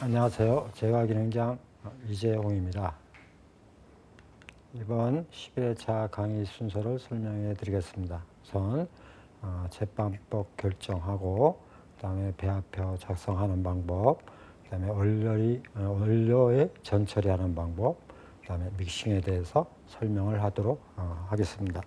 안녕하세요. 제과기능장 이재홍입니다. 이번 11회차 강의 순서를 설명해 드리겠습니다. 우선 제빵법 결정하고, 그 다음에 배합표 작성하는 방법, 그 다음에 원료의 전처리하는 방법, 그 다음에 믹싱에 대해서 설명을 하도록 하겠습니다.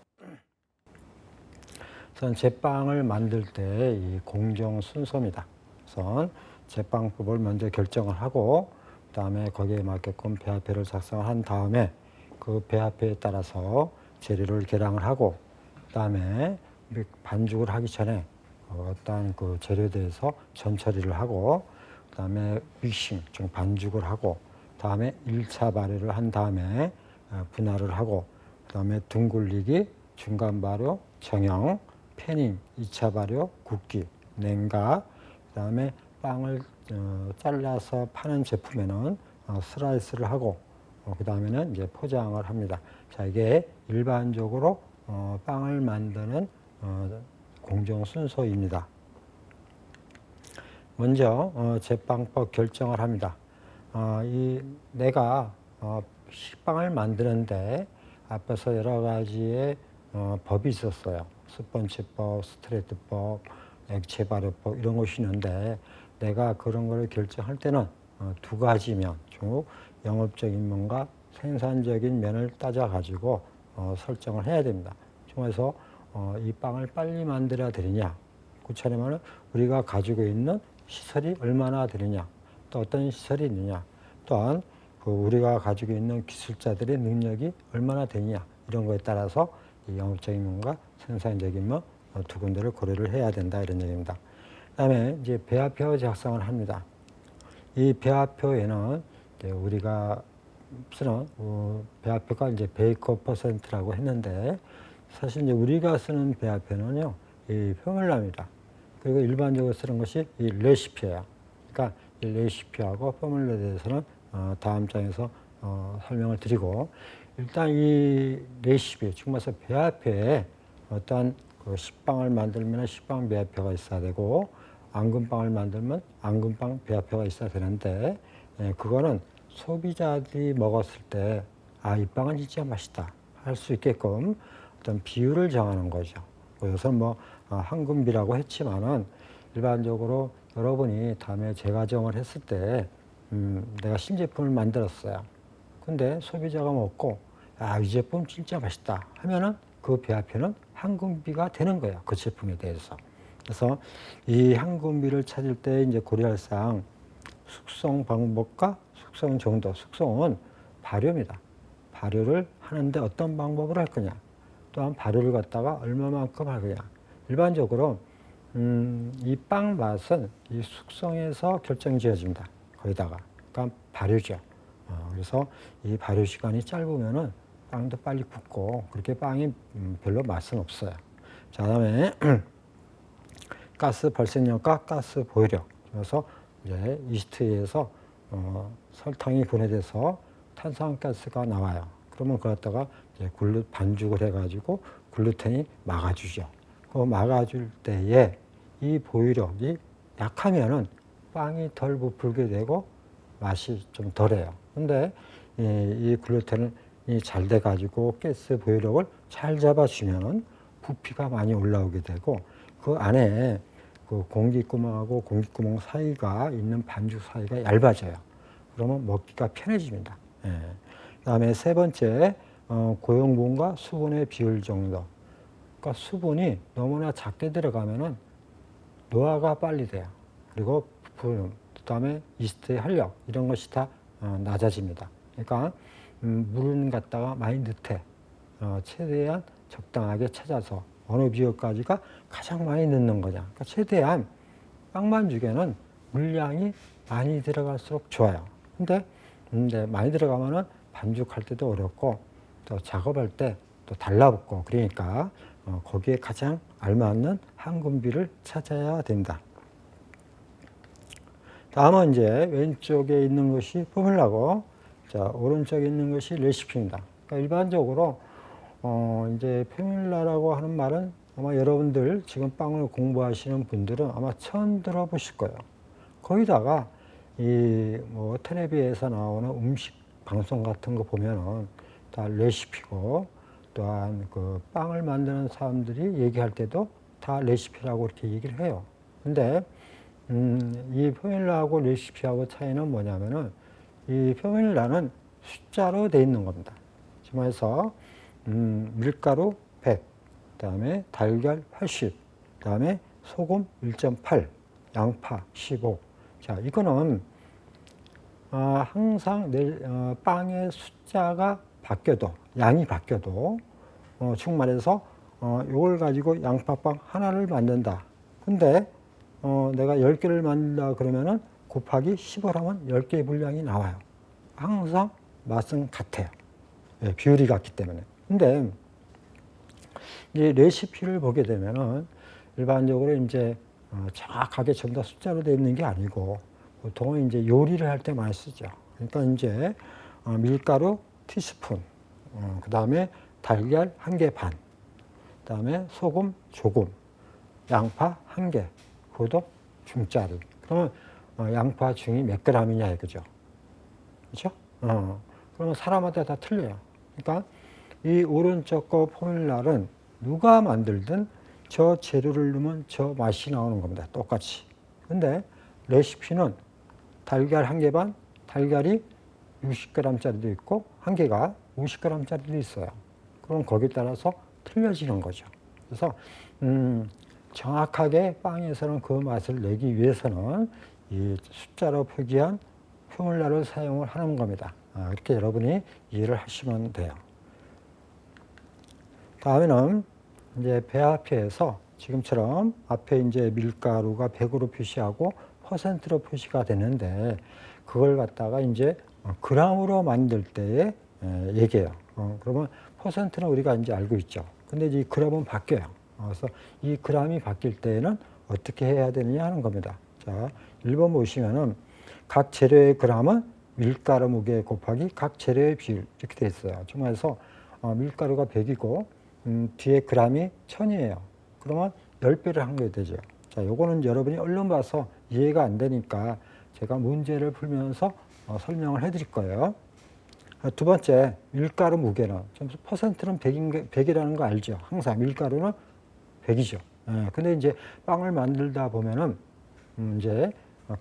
우선 제빵을 만들 때 이 공정 순서입니다. 우선 제빵법을 먼저 결정을 하고, 그 다음에 거기에 맞게끔 배합표를 작성한 다음에 그 배합표에 따라서 재료를 계량을 하고, 그 다음에 반죽을 하기 전에 어떤 그 재료에 대해서 전처리를 하고, 그 다음에 믹싱, 즉 반죽을 하고, 다음에 1차 발효를 한 다음에 분할을 하고, 그 다음에 둥글리기, 중간 발효, 정형, 패닝, 2차 발효, 굽기, 냉각, 그 다음에 빵을 잘라서 파는 제품에는 슬라이스를 하고, 그 다음에는 이제 포장을 합니다. 자, 이게 일반적으로 빵을 만드는 공정 순서입니다. 먼저 제빵법 결정을 합니다. 내가 식빵을 만드는데 앞에서 여러 가지의 법이 있었어요. 스펀지법, 스트레이트법, 액체 발효법 이런 것이 있는데, 내가 그런 거를 결정할 때는 두 가지 면, 즉 영업적인 면과 생산적인 면을 따져가지고 설정을 해야 됩니다. 중에서 이 빵을 빨리 만들어야 되느냐, 그렇지 않으면 우리가 가지고 있는 시설이 얼마나 되느냐, 또 어떤 시설이 있느냐, 또한 우리가 가지고 있는 기술자들의 능력이 얼마나 되느냐, 이런 거에 따라서 이 영업적인 면과 생산적인 면 두 군데를 고려를 해야 된다, 이런 얘기입니다. 그다음에 이제 배합표 작성을 합니다. 이 배합표에는 이제 우리가 쓰는 배합표가 이제 베이커 퍼센트라고 했는데, 사실 이제 우리가 쓰는 배합표는요, 이 포뮬라입니다. 그리고 일반적으로 쓰는 것이 이 레시피예요. 그러니까 이 레시피하고 포뮬라에 대해서는 다음 장에서 설명을 드리고, 일단 이 레시피, 즉 말해서 배합표에 어떠한 그 식빵을 만들면 식빵 배합표가 있어야 되고, 앙금빵을 만들면 앙금빵 배합표가 있어야 되는데, 그거는 소비자들이 먹었을 때 이 빵은 진짜 맛있다 할 수 있게끔 어떤 비율을 정하는 거죠. 여기서 황금비라고 했지만은, 일반적으로 여러분이 다음에 재가정을 했을 때 내가 신제품을 만들었어요. 근데 소비자가 먹고 이 제품 진짜 맛있다 하면은 그 배합표는 황금비가 되는 거예요, 그 제품에 대해서. 그래서 이 황금비를 찾을 때 이제 고려할 사항, 숙성 방법과 숙성 정도. 숙성은 발효입니다. 발효를 하는데 어떤 방법으로 할 거냐, 또한 발효를 갖다가 얼마만큼 할 거냐. 일반적으로 이 빵 맛은 이 숙성에서 결정지어집니다. 거기다가 그러니까 발효죠. 그래서 이 발효 시간이 짧으면은 빵도 빨리 굳고, 그렇게 빵이 별로 맛은 없어요. 자, 그다음에 가스 발생력과 가스 보유력. 그래서 이제 이스트에서 설탕이 분해돼서 탄산가스가 나와요. 그러면 그걸 갖다가 이제 반죽을 해가지고 글루텐이 막아주죠. 그 막아줄 때에 이 보유력이 약하면은 빵이 덜 부풀게 되고 맛이 좀 덜해요. 근데 이 글루텐이 잘 돼가지고 가스 보유력을 잘 잡아주면은 부피가 많이 올라오게 되고, 그 안에 그 공기구멍하고 공기구멍 사이가 있는 반죽 사이가 얇아져요. 그러면 먹기가 편해집니다. 그다음에 세 번째, 고용분과 수분의 비율 정도. 그러니까 수분이 너무나 작게 들어가면은 노화가 빨리 돼요. 그리고 그다음에 이스트의 활력, 이런 것이 다 낮아집니다. 그러니까 물은 갖다가 많이 넣되 최대한 적당하게 찾아서 어느 비율까지가 가장 많이 넣는 거냐. 그러니까 최대한 빵반죽에는 물량이 많이 들어갈수록 좋아요. 근데 많이 들어가면은 반죽할 때도 어렵고, 또 작업할 때 또 달라붙고, 그러니까 거기에 가장 알맞는 황금비를 찾아야 된다. 다음은 이제 왼쪽에 있는 것이 포뮬라고, 자, 오른쪽에 있는 것이 레시피입니다. 그러니까 일반적으로 이제 포뮬라라고 하는 말은 아마 여러분들 지금 빵을 공부하시는 분들은 아마 처음 들어보실 거예요. 거기다가 이 뭐 텔레비에서 나오는 음식 방송 같은 거 보면은 다 레시피고, 또한 그 빵을 만드는 사람들이 얘기할 때도 다 레시피라고 이렇게 얘기를 해요. 근데 이 포뮬라하고 레시피하고 차이는 뭐냐면은, 이 포뮬라는 숫자로 돼 있는 겁니다. 지금 해서 밀가루 100, 그다음에 달걀 80, 그다음에 소금 1.8, 양파 15. 자, 이거는 항상 빵의 숫자가 바뀌어도, 양이 바뀌어도, 즉 말해서 이걸 가지고 양파빵 하나를 만든다. 근데 내가 10개를 만든다 그러면은 곱하기 10을 하면 10개의 분량이 나와요. 항상 맛은 같아요. 예, 비율이 같기 때문에. 근데 이 레시피를 보게 되면은 일반적으로 이제 정확하게 전부 다 숫자로 되어 있는 게 아니고, 보통은 이제 요리를 할 때 많이 쓰죠. 그러니까 이제 밀가루 티스푼, 그 다음에 달걀 1개 반, 그 다음에 소금 조금, 양파 1개, 그것도 중짜리. 그러면 양파 중이 몇 g이냐 이거죠. 그렇죠? 그러면 사람마다 다 틀려요. 그러니까 이 오른쪽 거 포뮬라는 누가 만들든 저 재료를 넣으면 저 맛이 나오는 겁니다. 똑같이. 근데 레시피는 달걀 1개 반, 달걀이 60g짜리도 있고 1개가 50g짜리도 있어요. 그럼 거기에 따라서 틀려지는 거죠. 그래서 정확하게 빵에서는 그 맛을 내기 위해서는 이 숫자로 표기한 포뮬라를 사용을 하는 겁니다. 이렇게 여러분이 이해를 하시면 돼요. 다음에는 이제 배합표에서 지금처럼 앞에 이제 밀가루가 100으로 표시하고 퍼센트로 표시가 되는데, 그걸 갖다가 이제 그램으로 만들 때에 얘기해요. 그러면 퍼센트는 우리가 이제 알고 있죠. 근데 이 그램은 바뀌어요. 그래서 이 그램이 바뀔 때에는 어떻게 해야 되느냐 하는 겁니다. 자, 1번 보시면은 각 재료의 그램은 밀가루 무게 곱하기 각 재료의 비율 이렇게 돼 있어요. 정말서 밀가루가 100이고 뒤에 그램이 1000이에요. 그러면 10배를 한 게 되죠. 자, 요거는 여러분이 얼른 봐서 이해가 안 되니까 제가 문제를 풀면서 설명을 해 드릴 거예요. 두 번째, 밀가루 무게는, 퍼센트는 100이라는 거 알죠? 항상 밀가루는 100이죠. 근데 이제 빵을 만들다 보면은 이제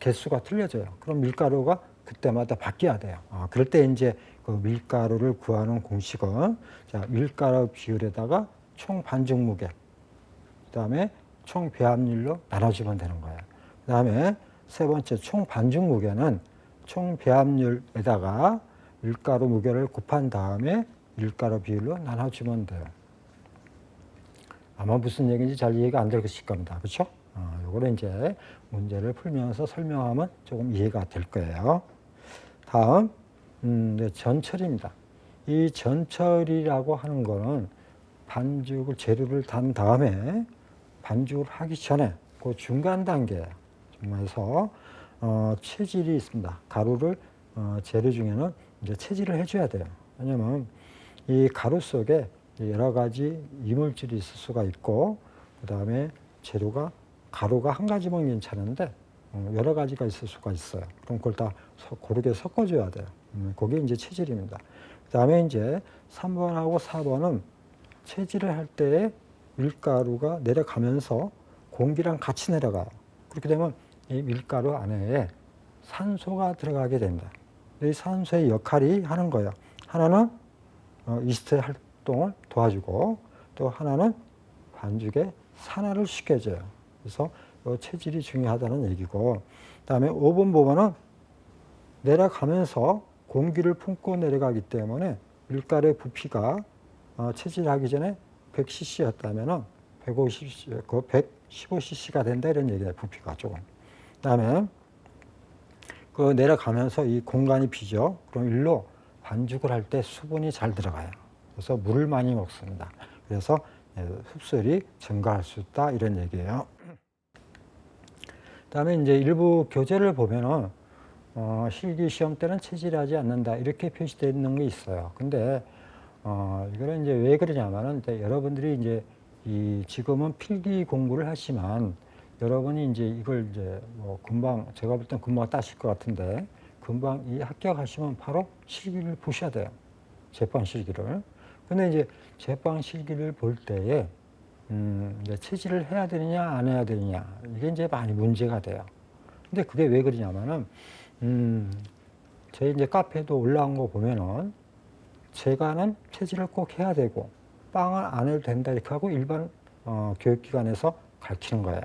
개수가 틀려져요. 그럼 밀가루가 그때마다 바뀌어야 돼요. 그럴 때 이제 그 밀가루를 구하는 공식은, 자, 밀가루 비율에다가 총 반죽 무게, 그 다음에 총 배합률로 나눠주면 되는 거예요. 그 다음에 세 번째, 총 반죽 무게는 총 배합률에다가 밀가루 무게를 곱한 다음에 밀가루 비율로 나눠주면 돼요. 아마 무슨 얘기인지 잘 이해가 안 되실 겁니다. 그렇죠? 요거를 이제 문제를 풀면서 설명하면 조금 이해가 될 거예요. 다음, 네, 전철입니다. 이 전철이라고 하는 거는 반죽을, 재료를 단 다음에 반죽을 하기 전에 그 중간 단계예요. 정말서 체질이 있습니다. 가루를 재료 중에는 이제 체질을 해줘야 돼요. 왜냐하면 이 가루 속에 여러 가지 이물질이 있을 수가 있고, 그 다음에 재료가, 가루가 한 가지면 괜찮은데 여러 가지가 있을 수가 있어요. 그럼 그걸 다 고르게 섞어줘야 돼요. 그게 이제 체질입니다. 그 다음에 이제 3번하고 4번은 체질을 할 때에 밀가루가 내려가면서 공기랑 같이 내려가요. 그렇게 되면 이 밀가루 안에 산소가 들어가게 됩니다. 이 산소의 역할이 하는 거예요. 하나는 이스트 활동을 도와주고, 또 하나는 반죽의 산화를 시켜줘요. 그래서 이 체질이 중요하다는 얘기고, 그다음에 5번 보면은 내려가면서 공기를 품고 내려가기 때문에 밀가루의 부피가 체질하기 전에 100cc였다면은 150cc, 115cc가 된다 이런 얘기예요. 부피가 조금. 그다음에 그 내려가면서 이 공간이 비죠. 그럼 일로 반죽을 할 때 수분이 잘 들어가요. 그래서 물을 많이 먹습니다. 그래서 흡수율이 증가할 수 있다 이런 얘기예요. 그다음에 이제 일부 교재를 보면은 실기 시험 때는 체질하지 않는다 이렇게 표시되어 있는 게 있어요. 근데 이거는 이제 왜 그러냐면은 여러분들이 이제 지금은 필기 공부를 하지만 여러분이 이제 이걸 이제 뭐 금방 제가 볼 땐 금방 따실 것 같은데 금방 이 합격하시면 바로 실기를 보셔야 돼요. 제빵 실기를. 근데 이제 제빵 실기를 볼 때에 이제 체질을 해야 되느냐 안 해야 되느냐 이게 이제 많이 문제가 돼요. 근데 그게 왜 그러냐면은 저희 이제 카페에도 올라온 거 보면은 제가는 체질을 꼭 해야 되고 빵을 안 해도 된다 이렇게 하고 일반 교육기관에서 가르치는 거예요.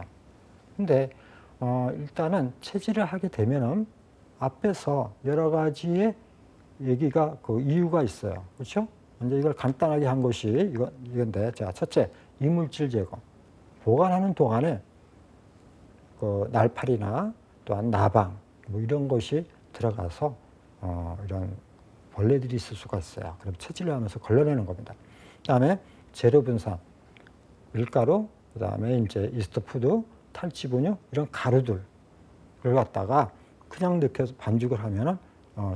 근데 일단은 체질을 하게 되면은 앞에서 여러 가지의 얘기가 그 이유가 있어요. 그렇죠? 먼저 이걸 간단하게 한 것이 이건데, 자, 첫째, 이물질 제거. 보관하는 동안에 그 날파리나 또한 나방 뭐 이런 것이 들어가서 이런 벌레들이 있을 수가 있어요. 그럼 체질을 하면서 걸러내는 겁니다. 그다음에 재료 분산, 밀가루, 그다음에 이제 이스트푸드, 탈취분유 이런 가루들을 갖다가 그냥 넣어서 반죽을 하면은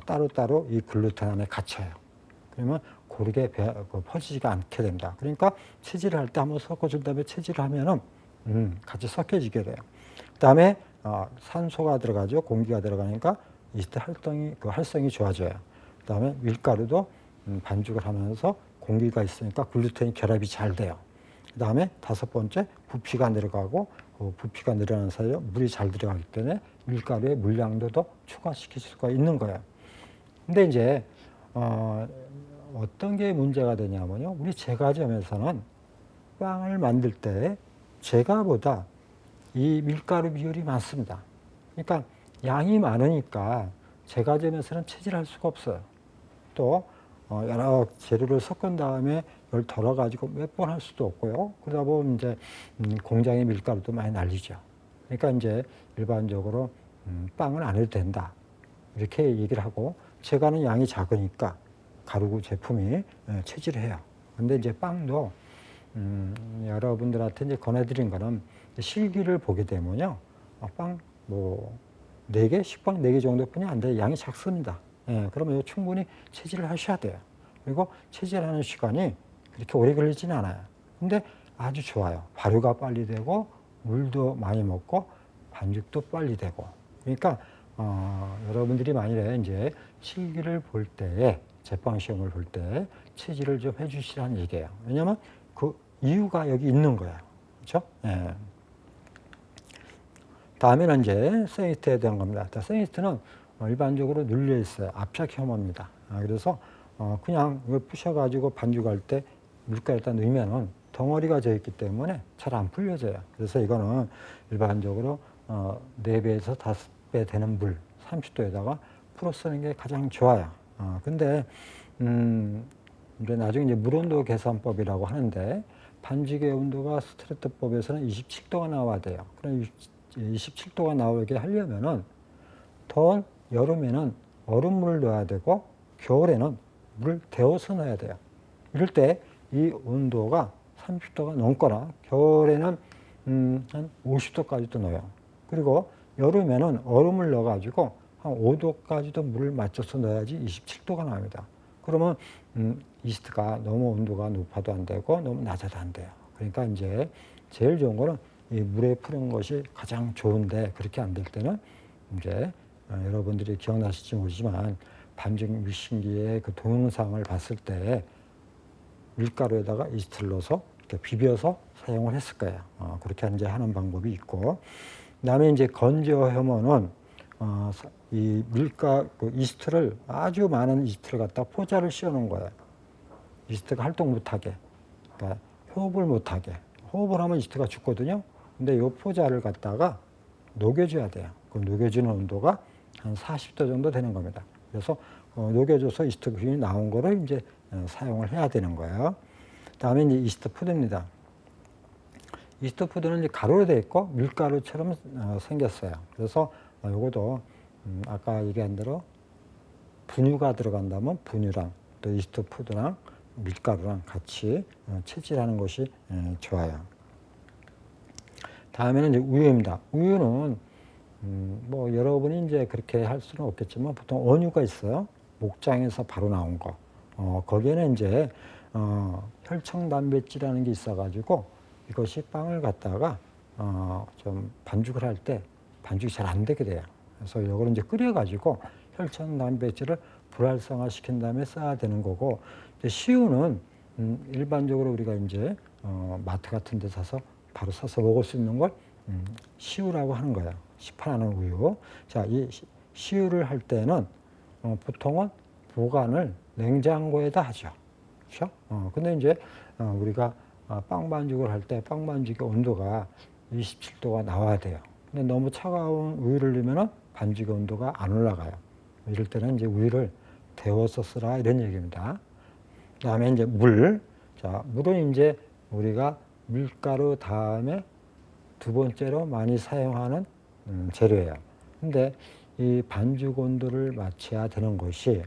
따로따로 이 글루텐 안에 갇혀요. 그러면 고르게 퍼지지가 않게 됩니다. 그러니까 체질을 할 때 한번 섞어준 다음에 체질을 하면은 같이 섞여지게 돼요. 그다음에 산소가 들어가죠. 공기가 들어가니까 이스트 활성이 좋아져요. 그다음에 밀가루도 반죽을 하면서 공기가 있으니까 글루텐이 결합이 잘 돼요. 그다음에 다섯 번째 부피가 내려가고 부피가 늘어나는 사이에 물이 잘 들어가기 때문에 밀가루의 물량도 더 추가시킬 수가 있는 거예요. 근데 이제 어떤 게 문제가 되냐면요. 우리 제과점에서는 빵을 만들 때 제과보다 이 밀가루 비율이 많습니다. 그러니까 양이 많으니까 제과점에서는 체질할 수가 없어요. 또 여러 재료를 섞은 다음에 이걸 덜어가지고 몇 번 할 수도 없고요. 그러다 보면 이제 공장의 밀가루도 많이 날리죠. 그러니까 이제 일반적으로 빵은 안 해도 된다. 이렇게 얘기를 하고 제과는 양이 작으니까 가루 제품이 체질해요. 근데 이제 빵도 여러분들한테 이제 권해드린 거는 실기를 보게 되면요. 빵 뭐 4개, 식빵 4개 정도뿐이 안 돼요. 양이 작습니다. 예, 그러면 충분히 체질을 하셔야 돼요. 그리고 체질하는 시간이 그렇게 오래 걸리지는 않아요. 근데 아주 좋아요. 발효가 빨리 되고 물도 많이 먹고 반죽도 빨리 되고. 그러니까 여러분들이 만일에 이제 실기를 볼 때에 제빵 시험을 볼 때 체질을 좀 해주시라는 얘기예요. 왜냐하면 그 이유가 여기 있는 거예요. 그렇죠? 예. 다음에는 이제 세이트에 대한 겁니다. 세이트는 일반적으로 눌려 있어요. 압착 혐오입니다. 그래서 그냥 이걸 부셔가지고 반죽할 때 물가에다 넣으면은 덩어리가 져 있기 때문에 잘 안 풀려져요. 그래서 이거는 일반적으로 4배에서 5배 되는 물 30도에다가 풀어 쓰는 게 가장 좋아요. 근데 이제 나중에 이제 물온도 계산법이라고 하는데 반죽의 온도가 스트레트법에서는 27도가 나와야 돼요. 그럼 27도가 나오게 하려면은 더운 여름에는 얼음물을 넣어야 되고 겨울에는 물을 데워서 넣어야 돼요. 이럴 때 이 온도가 30도가 넘거나 겨울에는 한 50도까지도 넣어요. 그리고 여름에는 얼음을 넣어가지고 한 5도까지도 물을 맞춰서 넣어야지 27도가 나옵니다. 그러면 이스트가 너무 온도가 높아도 안 되고 너무 낮아도 안 돼요. 그러니까 이제 제일 좋은 거는 이 물에 푸는 것이 가장 좋은데 그렇게 안 될 때는 이제 여러분들이 기억나실지 모르지만 반죽 믹싱기의 그 동영상을 봤을 때 밀가루에다가 이스트를 넣어서 이렇게 비벼서 사용을 했을 거예요. 그렇게 이제 하는 방법이 있고, 그다음에 이제 건조 혐오는 이 그 이스트를 아주 많은 이스트를 갖다 포자를 씌워놓은 거예요. 이스트가 활동 못하게, 그러니까 호흡을 못하게. 호흡을 하면 이스트가 죽거든요. 근데 이 포자를 갖다가 녹여줘야 돼요. 그 녹여주는 온도가 한 40도 정도 되는 겁니다. 그래서 녹여줘서 이스트 균이 나온 거를 이제 사용을 해야 되는 거예요. 다음에 이제 이스트 푸드입니다. 이스트 푸드는 이제 가루로 되어 있고 밀가루처럼 생겼어요. 그래서 요것도 아까 얘기한 대로 분유가 들어간다면 분유랑 또 이스트 푸드랑 밀가루랑 같이 채질하는 것이 좋아요. 다음에는 이제 우유입니다. 우유는 뭐 여러분이 이제 그렇게 할 수는 없겠지만 보통 원유가 있어요. 목장에서 바로 나온 거. 거기에는 이제 혈청 단백질이라는 게 있어가지고 이것이 빵을 갖다가 좀 반죽을 할 때 반죽이 잘 안 되게 돼요. 그래서 이걸 이제 끓여가지고 혈전 단백질을 불활성화 시킨 다음에 써야 되는 거고, 이제 시우는 일반적으로 우리가 이제 마트 같은 데 사서 바로 사서 먹을 수 있는 걸 시우라고 하는 거예요. 시판하는 우유. 자, 이 시우를 할 때는 보통은 보관을 냉장고에다 하죠. 그렇죠? 근데 이제 우리가 빵 반죽을 할 때 빵 반죽의 온도가 27도가 나와야 돼요. 근데 너무 차가운 우유를 넣으면 반죽의 온도가 안 올라가요. 이럴 때는 이제 우유를 데워서 쓰라 이런 얘기입니다. 그다음에 이제 물. 자, 물은 이제 우리가 밀가루 다음에 두 번째로 많이 사용하는 재료예요. 근데 이 반죽 온도를 맞춰야 되는 것이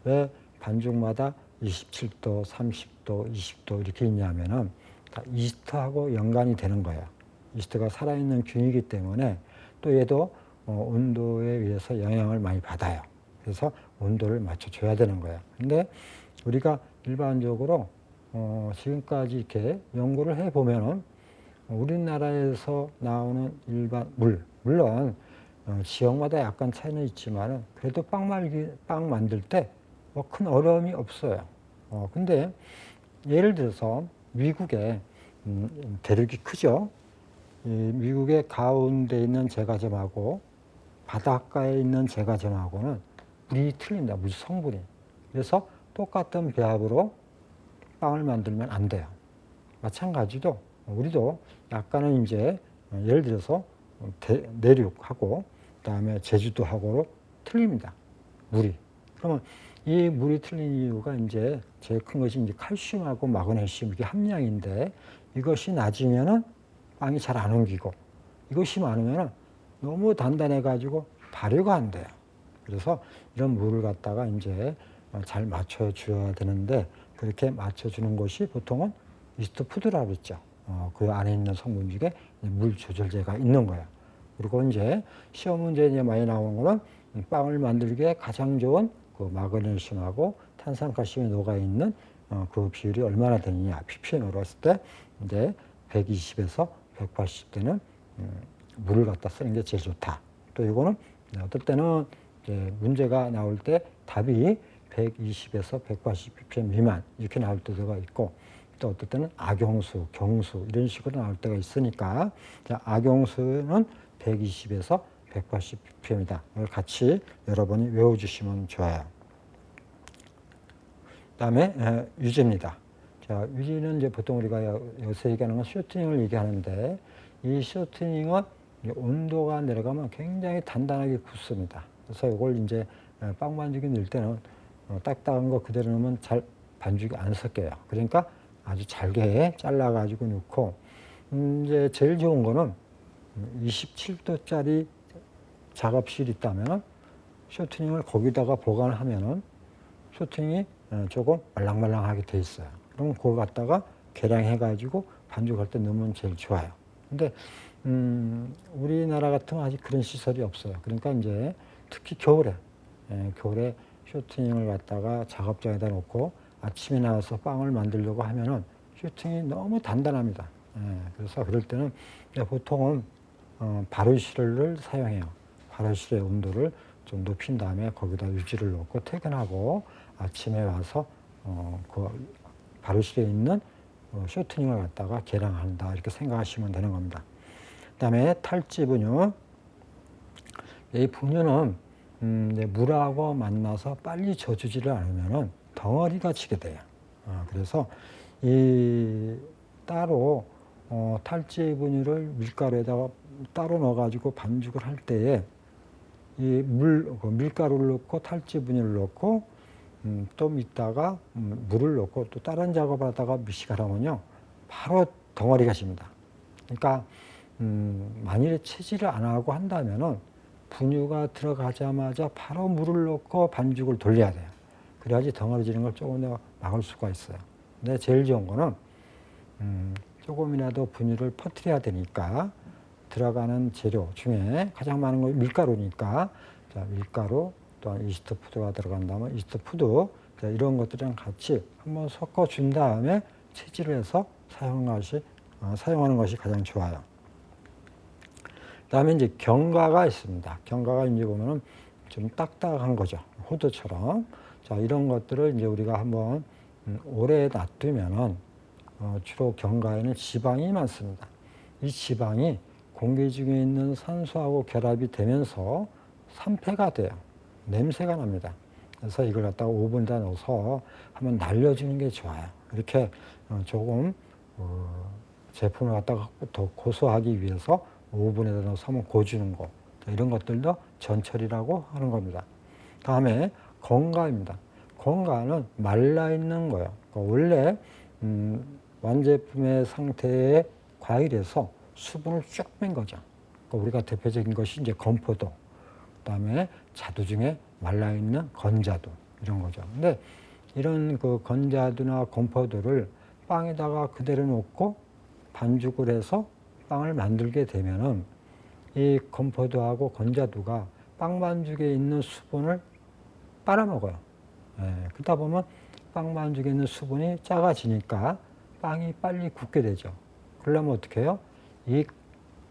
왜 반죽마다 27도, 30도, 20도 이렇게 있냐면은 다 이스트하고 연관이 되는 거예요. 이스트가 살아있는 균이기 때문에 또 얘도 온도에 의해서 영향을 많이 받아요. 그래서 온도를 맞춰줘야 되는 거예요. 근데 우리가 일반적으로 지금까지 이렇게 연구를 해보면은 우리나라에서 나오는 일반 물론 지역마다 약간 차이는 있지만은 그래도 빵 만들 때 뭐 큰 어려움이 없어요. 근데 예를 들어서 미국에 대륙이 크죠. 이 미국의 가운데 있는 제과점하고 바닷가에 있는 제과점하고는 물이 틀립니다. 물 성분이. 그래서 똑같은 배합으로 빵을 만들면 안 돼요. 마찬가지로 우리도 약간은 이제 예를 들어서 내륙하고 그다음에 제주도하고로 틀립니다. 물이. 그러면 이 물이 틀린 이유가 이제 제일 큰 것이 이제 칼슘하고 마그네슘 이게 함량인데 이것이 낮으면은 빵이 잘 안 옮기고 이것이 많으면은 너무 단단해 가지고 발효가 안 돼요. 그래서 이런 물을 갖다가 이제 잘 맞춰 줘야 되는데 그렇게 맞춰 주는 것이 보통은 이스트 푸드라고 그랬죠. 그 안에 있는 성분 중에 물 조절제가 있는 거예요. 그리고 이제 시험 문제에 이제 많이 나오는 거는 빵을 만들기에 가장 좋은 그 마그네슘하고 탄산칼슘이 녹아 있는 그 비율이 얼마나 되느냐. ppm으로 했을 때 이제 120에서 180대는 물을 갖다 쓰는 게 제일 좋다. 또 이거는 어떨 때는 이제 문제가 나올 때 답이 120에서 180 ppm 미만 이렇게 나올 때가 있고 또 어떨 때는 악용수, 경수 이런 식으로 나올 때가 있으니까 자, 악용수는 120에서 180 ppm이다. 이걸 같이 여러분이 외워주시면 좋아요. 그다음에 유지입니다. 자, 유지는 이제 보통 우리가 요새 얘기하는 건 쇼트닝을 얘기하는데 이 쇼트닝은 온도가 내려가면 굉장히 단단하게 굳습니다. 그래서 이걸 이제 빵 반죽이 넣을 때는 딱딱한 거 그대로 넣으면 잘 반죽이 안 섞여요. 그러니까 아주 잘게 잘라가지고 넣고 이제 제일 좋은 거는 27도짜리 작업실이 있다면 쇼트닝을 거기다가 보관하면은 쇼트닝이 조금 말랑말랑하게 돼 있어요. 그럼 그거 갖다가 계량해가지고 반죽할 때 넣으면 제일 좋아요. 근데 우리나라 같으면 아직 그런 시설이 없어요. 그러니까 이제 특히 겨울에 쇼트닝을 갖다가 작업장에다 놓고 아침에 나와서 빵을 만들려고 하면은 쇼트닝이 너무 단단합니다. 그래서 그럴 때는 보통은 발효실을 사용해요. 발효실의 온도를 좀 높인 다음에 거기다 유지를 넣고 퇴근하고 아침에 와서 그 발효실에 있는 쇼트닝을 갖다가 계량한다 이렇게 생각하시면 되는 겁니다. 그다음에 탈지 분유. 이 분유는 물하고 만나서 빨리 젖주지를 않으면은 덩어리가 지게 돼요. 그래서 이 따로 탈지 분유를 밀가루에다가 따로 넣어가지고 반죽을 할 때에 이 밀가루를 넣고 탈지 분유를 넣고 좀 있다가 물을 넣고 또 다른 작업을 하다가 미식을 하면요 바로 덩어리가 집니다. 그러니까 만일에 채질을 안 하고 한다면은 분유가 들어가자마자 바로 물을 넣고 반죽을 돌려야 돼요. 그래야지 덩어리지는 걸 조금 더 막을 수가 있어요. 근데 제일 좋은 거는 조금이라도 분유를 퍼뜨려야 되니까 들어가는 재료 중에 가장 많은 건 밀가루니까 자, 밀가루 또한 이스트 푸드가 들어간다면 이스트 푸드 자, 이런 것들이랑 같이 한번 섞어준 다음에 채질을 해서 사용하는 것이 가장 좋아요. 그다음에 이제 경과가 있습니다. 경과가 이제 보면은 좀 딱딱한 거죠. 호두처럼. 자, 이런 것들을 이제 우리가 한번 오래 놔두면은 주로 경과에는 지방이 많습니다. 이 지방이 공기 중에 있는 산소하고 결합이 되면서 산패가 돼요. 냄새가 납니다. 그래서 이걸 갖다가 오븐에다 넣어서 한번 날려주는 게 좋아요. 이렇게 조금 제품을 갖다가 더 고소하기 위해서 오븐에다 넣어서 한번 고주는 거. 이런 것들도 전철이라고 하는 겁니다. 다음에 건가입니다. 건가는 말라있는 거예요. 그러니까 원래 완제품의 상태의 과일에서 수분을 쭉 뺀 거죠. 그러니까 우리가 대표적인 것이 이제 건포도, 그다음에 자두 중에 말라있는 건자두 이런 거죠. 근데 이런 그 건자두나 건포도를 빵에다가 그대로 놓고 반죽을 해서 빵을 만들게 되면은 이 건포도하고 건자두가 빵 반죽에 있는 수분을 빨아먹어요. 그러다 보면 빵 반죽에 있는 수분이 작아지니까 빵이 빨리 굳게 되죠. 그러려면 어떻게 해요? 이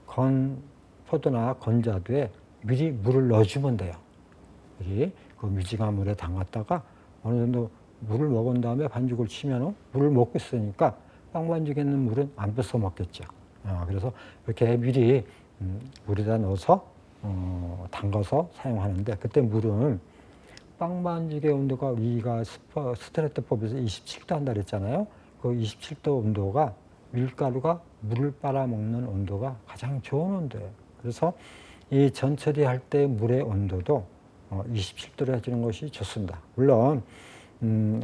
건포도나 건자두에 미리 물을 넣어주면 돼요. 미리 그 미지근한 물에 담갔다가 어느 정도 물을 먹은 다음에 반죽을 치면 물을 먹고 있으니까 빵 반죽에 있는 물은 안 뺏어 먹겠죠. 그래서 이렇게 미리 물에다 넣어서 담가서 사용하는데, 그때 물은 빵 반죽의 온도가 우리가 스트레트법에서 27도 한다 그랬잖아요. 그 27도 온도가 밀가루가 물을 빨아먹는 온도가 가장 좋은 온도예요. 그래서 이 전처리 할 때 물의 온도도 27도로 해주는 것이 좋습니다. 물론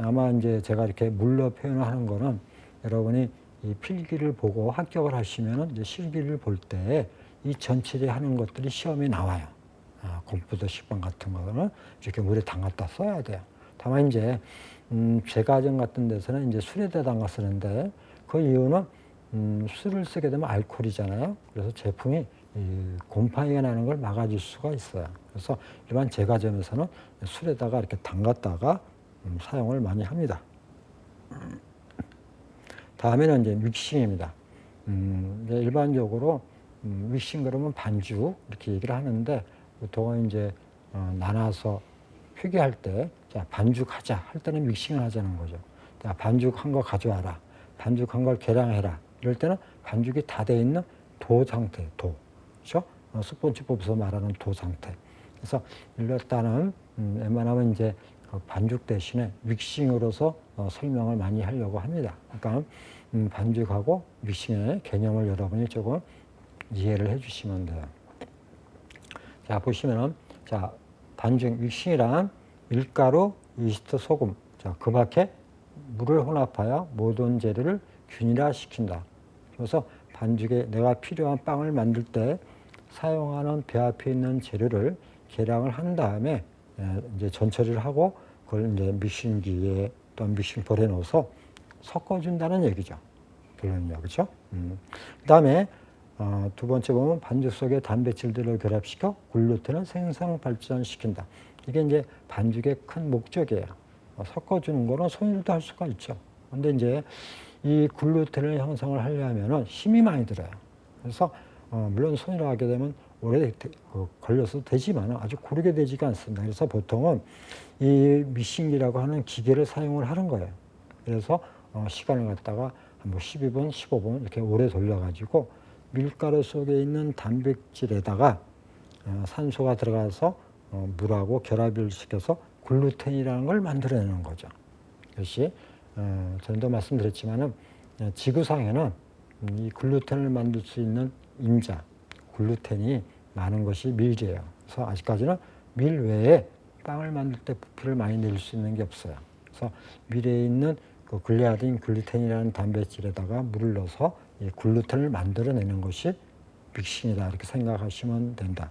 아마 이제 제가 이렇게 물로 표현을 하는 거는 여러분이 이 필기를 보고 합격을 하시면은 이제 실기를 볼 때 이 전처리 하는 것들이 시험에 나와요. 건포도 식빵 같은 거는 이렇게 물에 담갔다 써야 돼요. 다만 이제 제과점 같은 데서는 이제 술에다 담가 쓰는데, 그 이유는 술을 쓰게 되면 알코올이잖아요. 그래서 제품이 곰팡이가 나는 걸 막아줄 수가 있어요. 그래서 일반 제과점에서는 술에다가 이렇게 담갔다가 사용을 많이 합니다. 다음에는 이제 믹싱입니다. 이제 일반적으로 믹싱 그러면 반죽 이렇게 얘기를 하는데, 보통은 이제 나눠서 회계할 때, 자, 반죽하자 할 때는 믹싱을 하자는 거죠. 자, 반죽한 거 가져와라. 반죽한 걸 계량해라. 이럴 때는 반죽이 다 돼 있는 도 상태, 도. 그렇죠? 스폰지법에서 말하는 도 상태. 그래서 일단은 웬만하면 이제 반죽 대신에 믹싱으로서 설명을 많이 하려고 합니다. 그러니까 반죽하고 믹싱의 개념을 여러분이 조금 이해를 해 주시면 돼요. 자, 보시면은, 자, 반죽 믹싱이란 밀가루, 이스트, 소금, 자, 그 밖에 물을 혼합하여 모든 재료를 균일화시킨다. 그래서 반죽에 내가 필요한 빵을 만들 때 사용하는 배 앞에 있는 재료를 계량을 한 다음에 이제 전처리를 하고 그걸 이제 믹싱기에 또는 믹싱볼에 넣어서 섞어준다는 얘기죠. 결론은요, 그렇죠? 그다음에 두 번째 보면 반죽 속에 단백질들을 결합시켜 글루텐을 생성 발전시킨다. 이게 이제 반죽의 큰 목적이에요. 섞어주는 거는 손으로도 할 수가 있죠. 근데 이제 이 글루텐을 형성을 하려면은 힘이 많이 들어요. 그래서 물론 손으로 하게 되면 오래 걸려서 되지만 아주 고르게 되지가 않습니다. 그래서 보통은 이 믹싱기라고 하는 기계를 사용을 하는 거예요. 그래서 시간을 갖다가 뭐 12분, 15분 이렇게 오래 돌려가지고 밀가루 속에 있는 단백질에다가 산소가 들어가서 물하고 결합을 시켜서 글루텐이라는 걸 만들어내는 거죠. 그것이 전에도 말씀드렸지만은 지구상에는 이 글루텐을 만들 수 있는 인자, 글루텐이 많은 것이 밀제예요. 그래서 아직까지는 밀 외에 빵을 만들 때 부피를 많이 낼 수 있는 게 없어요. 그래서 밀에 있는 그 글리아딘 글루텐이라는 단백질에다가 물을 넣어서 이 글루텐을 만들어내는 것이 믹싱이다, 이렇게 생각하시면 된다.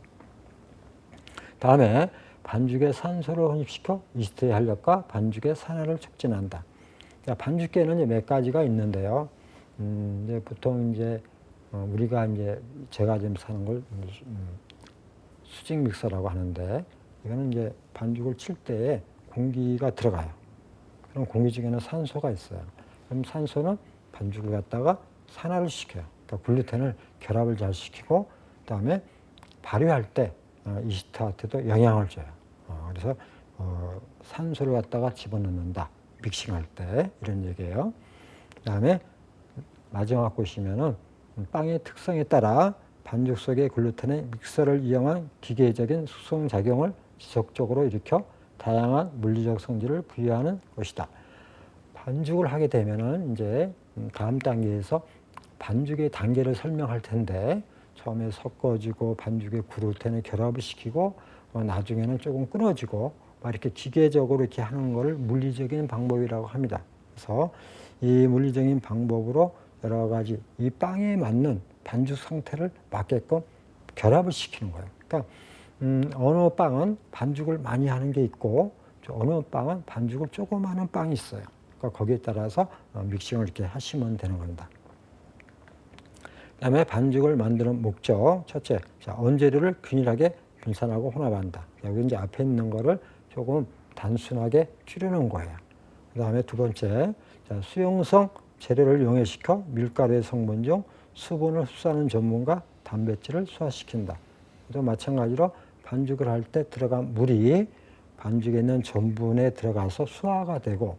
다음에 반죽에 산소를 혼입시켜 이스트의 활력과 반죽의 산화를 촉진한다. 반죽계는 몇 가지가 있는데요. 이제 보통 이제 우리가 이제 제가 지금 사는 걸 수직 믹서라고 하는데, 이거는 이제 반죽을 칠 때에 공기가 들어가요. 그럼 공기 중에는 산소가 있어요. 그럼 산소는 반죽을 갖다가 산화를 시켜요. 그러니까 글루텐을 결합을 잘 시키고, 그다음에 발효할 때 이스트한테도 영향을 줘요. 그래서 산소를 갖다가 집어넣는다. 믹싱할 때 이런 얘기예요. 그다음에 마지막 보시면은 빵의 특성에 따라 반죽 속의 글루텐의 믹서를 이용한 기계적인 숙성 작용을 지속적으로 일으켜 다양한 물리적 성질을 부여하는 것이다. 반죽을 하게 되면은 이제 다음 단계에서 반죽의 단계를 설명할 텐데 처음에 섞어지고 반죽의 글루텐을 결합을 시키고 나중에는 조금 끊어지고 막 이렇게 기계적으로 이렇게 하는 것을 물리적인 방법이라고 합니다. 그래서 이 물리적인 방법으로 여러 가지 이 빵에 맞는 반죽 상태를 맞게끔 결합을 시키는 거예요. 그러니까 어느 빵은 반죽을 많이 하는 게 있고 어느 빵은 반죽을 조금 하는 빵이 있어요. 그러니까 거기에 따라서 믹싱을 이렇게 하시면 되는 겁니다. 그다음에 반죽을 만드는 목적. 첫째, 원재료를 균일하게 분산하고 혼합한다. 여기 이제 앞에 있는 거를 조금 단순하게 줄여놓은 거예요. 그다음에 두 번째, 수용성 재료를 용해시켜 밀가루의 성분 중 수분을 흡수하는 전분과 단백질을 소화시킨다. 또 마찬가지로 반죽을 할 때 들어간 물이 반죽에 있는 전분에 들어가서 수화가 되고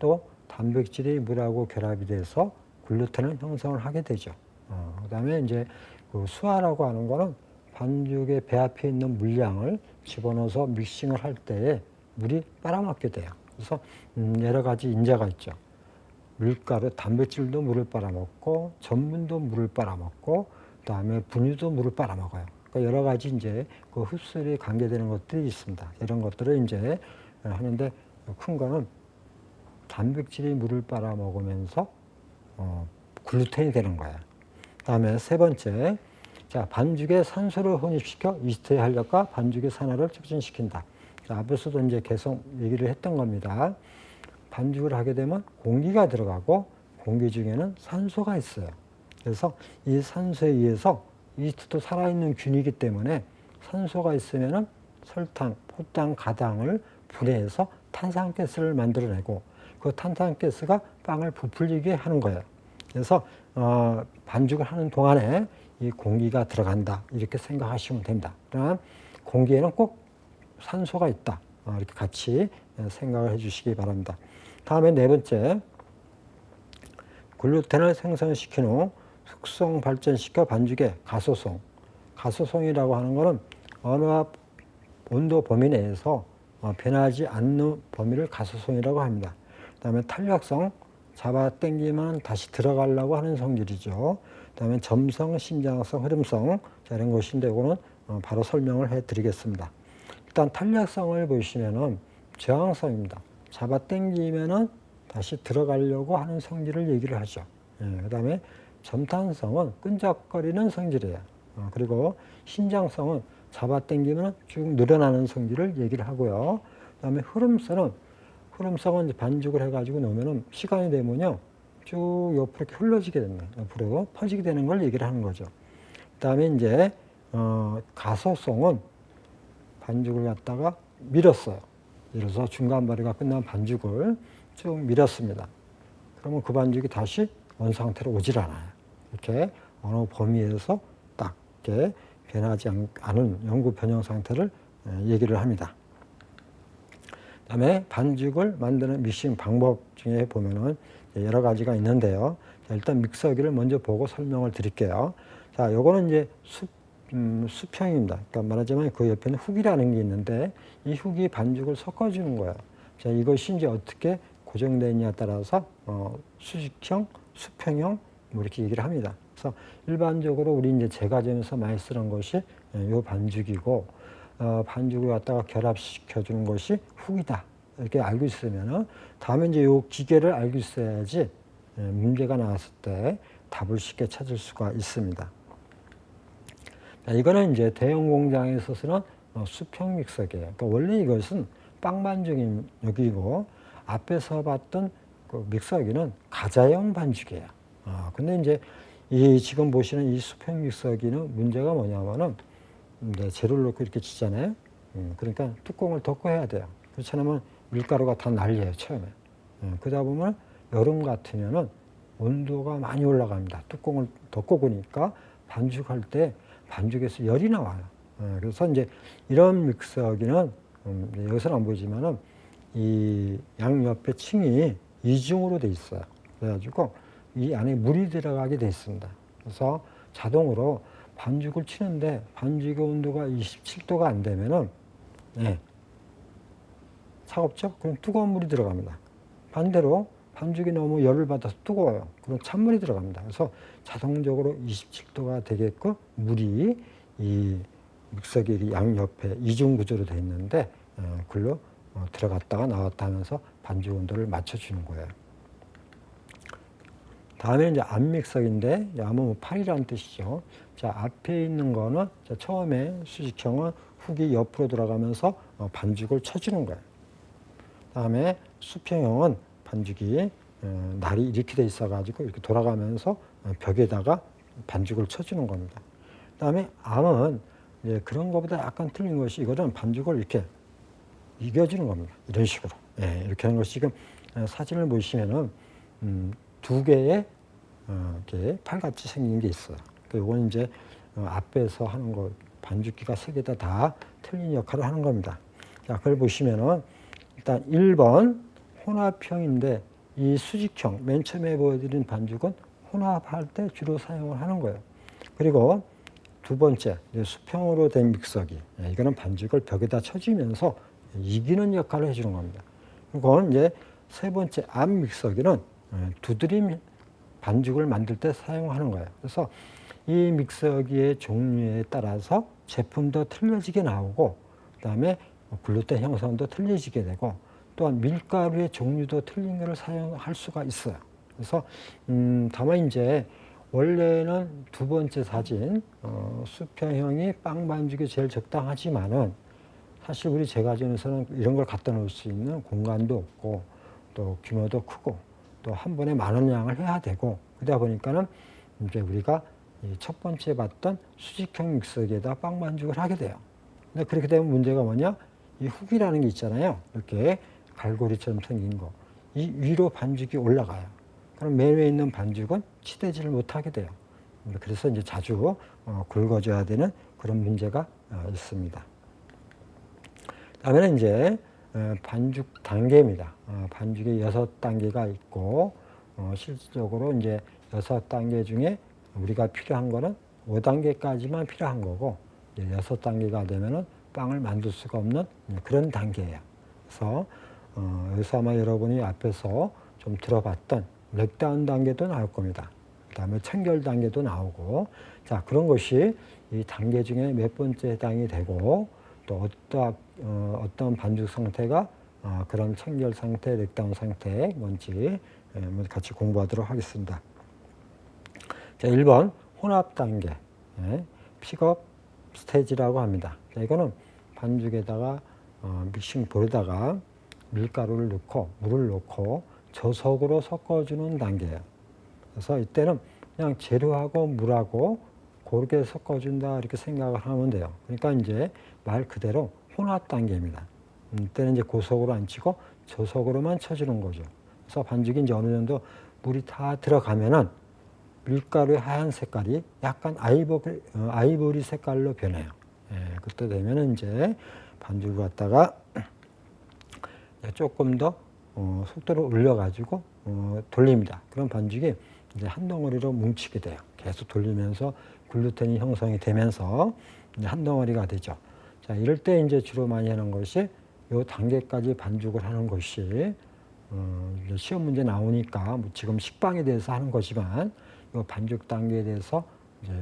또 단백질이 물하고 결합이 돼서 글루텐을 형성을 하게 되죠. 그다음에 이제 그 수화라고 하는 거는 반죽의 배 앞에 있는 물량을 집어넣어서 믹싱을 할 때에 물이 빨아먹게 돼요. 그래서 여러 가지 인자가 있죠. 밀가루, 단백질도 물을 빨아먹고 전분도 물을 빨아먹고 그다음에 분유도 물을 빨아먹어요. 그러니까 여러 가지 이제 그 흡수율이 관계되는 것들이 있습니다. 이런 것들을 이제 하는데 큰 거는 단백질이 물을 빨아먹으면서 글루텐이 되는 거예요. 그다음에 세 번째, 반죽에 산소를 혼입시켜 이스트의 활력과 반죽의 산화를 촉진시킨다. 앞에서도 이제 계속 얘기를 했던 겁니다. 반죽을 하게 되면 공기가 들어가고 공기 중에는 산소가 있어요. 그래서 이 산소에 의해서 이스트도 살아있는 균이기 때문에 산소가 있으면은 설탕, 포당, 가당을 분해해서 탄산가스를 만들어내고 그 탄산가스가 빵을 부풀리게 하는 거예요. 그래서 반죽을 하는 동안에 이 공기가 들어간다 이렇게 생각하시면 됩니다. 그러나 공기에는 꼭 산소가 있다 이렇게 같이 생각을 해주시기 바랍니다. 다음에 네 번째, 글루텐을 생성시킨 후 숙성 발전시켜 반죽의 가소성. 가소성이라고 하는 것은 어느 온도 범위 내에서 변하지 않는 범위를 가소성이라고 합니다. 그다음에 탄력성, 잡아당기면 다시 들어가려고 하는 성질이죠. 그다음에 점성, 신장성, 흐름성 이런 것인데 이거는 바로 설명을 해드리겠습니다. 일단 탄력성을 보시면은 저항성입니다. 잡아당기면은 다시 들어가려고 하는 성질을 얘기를 하죠. 그다음에 점탄성은 끈적거리는 성질이에요. 그리고 신장성은 잡아당기면 쭉 늘어나는 성질을 얘기를 하고요. 그다음에 흐름성은 반죽을 해가지고 놓으면은 시간이 되면요 쭉 옆으로 이렇게 흘러지게 됩니다. 옆으로 퍼지게 되는 걸 얘기를 하는 거죠. 그다음에 이제 가소성은 반죽을 갖다가 밀었어요. 예를 들어서 중간 발효가 끝난 반죽을 쭉 밀었습니다. 그러면 그 반죽이 다시 원 상태로 오질 않아요. 이렇게 어느 범위에서 딱 이렇게 변하지 않은 영구 변형 상태를 얘기를 합니다. 그다음에 반죽을 만드는 믹싱 방법 중에 보면은 여러 가지가 있는데요. 일단 믹서기를 먼저 보고 설명을 드릴게요. 자, 요거는 이제 수평입니다. 그러니까 말하자면 그 옆에는 훅이라는 게 있는데 이 훅이 반죽을 섞어주는 거예요. 자, 이것이 이제 어떻게 고정되느냐에 따라서 수직형, 수평형 뭐 이렇게 얘기를 합니다. 그래서 일반적으로 우리 이제 제과점에서 많이 쓰는 것이 요 반죽이고 반죽을 갖다가 결합시켜 주는 것이 훅이다. 이렇게 알고 있으면은 다음에 이제 요 기계를 알고 있어야지 문제가 나왔을 때 답을 쉽게 찾을 수가 있습니다. 자, 이거는 이제 대형 공장에서 쓰는 수평 믹서기예요. 그러니까 원래 이것은 빵 반죽인 여기고 앞에서 봤던 그 믹서기는 가자형 반죽이에요. 근데 이제 이 지금 보시는 이 수평 믹서기는 문제가 뭐냐면은 이제 재료를 넣고 이렇게 치잖아요. 그러니까 뚜껑을 덮고 해야 돼요. 그렇지 않으면 밀가루가 다 날려요, 처음에. 그러다 보면 여름 같으면은 온도가 많이 올라갑니다. 뚜껑을 덮고 보니까 반죽할 때 반죽에서 열이 나와요. 그래서 이제 이런 믹서기는 여기서는 안 보이지만은 이 양옆에 층이 이중으로 돼 있어요. 그래가지고 이 안에 물이 들어가게 돼 있습니다. 그래서 자동으로 반죽을 치는데 반죽의 온도가 27도가 안 되면은 차갑죠? 그럼 뜨거운 물이 들어갑니다. 반대로 반죽이 너무 열을 받아서 뜨거워요. 그럼 찬물이 들어갑니다. 그래서 자동적으로 27도가 되게끔 물이 이 믹서기 양옆에 이중 구조로 되어 있는데 글로 들어갔다가 나왔다 하면서 반죽 온도를 맞춰주는 거예요. 다음에 이제 앞믹서기인데 암은 팔이라는 뜻이죠. 자, 앞에 있는 거는 처음에 수직형은 훅이 옆으로 돌아가면서 반죽을 쳐주는 거예요. 다음에 수평형은 반죽이 날이 이렇게 돼 있어가지고 이렇게 돌아가면서 벽에다가 반죽을 쳐주는 겁니다. 다음에 암은 그런 것보다 약간 틀린 것이 이거는 반죽을 이렇게 이겨주는 겁니다. 이런 식으로. 이렇게 하는 것이 지금 사진을 보시면은 두 개의 이렇게 팔같이 생긴 게 있어요. 이건 이제 앞에서 하는 거 반죽기가 세 개 다 틀린 역할을 하는 겁니다. 자, 그걸 보시면은 일단 1번 혼합형인데 이 수직형 맨 처음에 보여드린 반죽은 혼합할 때 주로 사용을 하는 거예요. 그리고 두 번째 수평으로 된 믹서기 이거는 반죽을 벽에다 쳐주면서 이기는 역할을 해주는 겁니다. 그리고 이제 세 번째 앞 믹서기는 두드림 반죽을 만들 때 사용하는 거예요. 그래서 이 믹서기의 종류에 따라서 제품도 틀려지게 나오고 그다음에 글루텐 형성도 틀려지게 되고 또한 밀가루의 종류도 틀린 것을 사용할 수가 있어요. 그래서 다만 이제 원래는 두 번째 사진 수평형이 빵 반죽이 제일 적당하지만은 사실 우리 제과점에서는 이런 걸 갖다 놓을 수 있는 공간도 없고 또 규모도 크고 또 한 번에 많은 양을 해야 되고 그러다 보니까는 이제 우리가 첫 번째 봤던 수직형 믹서기에다 빵 반죽을 하게 돼요. 근데 그렇게 되면 문제가 뭐냐? 이 훅이라는 게 있잖아요. 이렇게 갈고리처럼 생긴 거. 이 위로 반죽이 올라가요. 그럼 맨 위에 있는 반죽은 치대지를 못하게 돼요. 그래서 이제 자주 굵어져야 되는 그런 문제가 있습니다. 다음에는 이제 반죽 단계입니다. 반죽이 6단계가 있고 실질적으로 이제 6단계 중에 우리가 필요한 거는 5단계까지만 필요한 거고 6단계가 되면은 빵을 만들 수가 없는 그런 단계예요. 그래서 여기서 아마 여러분이 앞에서 좀 들어봤던 렉다운 단계도 나올 겁니다. 그 다음에 청결 단계도 나오고 자 그런 것이 이 단계 중에 몇 번째 해당이 되고 또 어떤 반죽 상태가 그런 청결 상태, 렉다운 상태 뭔지 같이 공부하도록 하겠습니다. 자, 1번 혼합 단계, 픽업 스테이지라고 합니다. 자, 이거는 반죽에다가 믹싱 볼에다가 밀가루를 넣고 물을 넣고 저속으로 섞어주는 단계예요. 그래서 이때는 그냥 재료하고 물하고 고르게 섞어준다 이렇게 생각을 하면 돼요. 그러니까 이제 말 그대로 혼합 단계입니다. 이때는 이제 고속으로 안 치고 저속으로만 쳐주는 거죠. 그래서 반죽이 이제 어느 정도 물이 다 들어가면은 밀가루의 하얀 색깔이 약간 아이보리 색깔로 변해요. 그때 되면은 이제 반죽을 갖다가 조금 더 속도를 올려가지고 돌립니다. 그럼 반죽이 이제 한 덩어리로 뭉치게 돼요. 계속 돌리면서 글루텐이 형성이 되면서 이제 한 덩어리가 되죠. 자, 이럴 때 이제 주로 많이 하는 것이 요 단계까지 반죽을 하는 것이 시험 문제 나오니까 뭐 지금 식빵에 대해서 하는 거지만 요 반죽 단계에 대해서 이제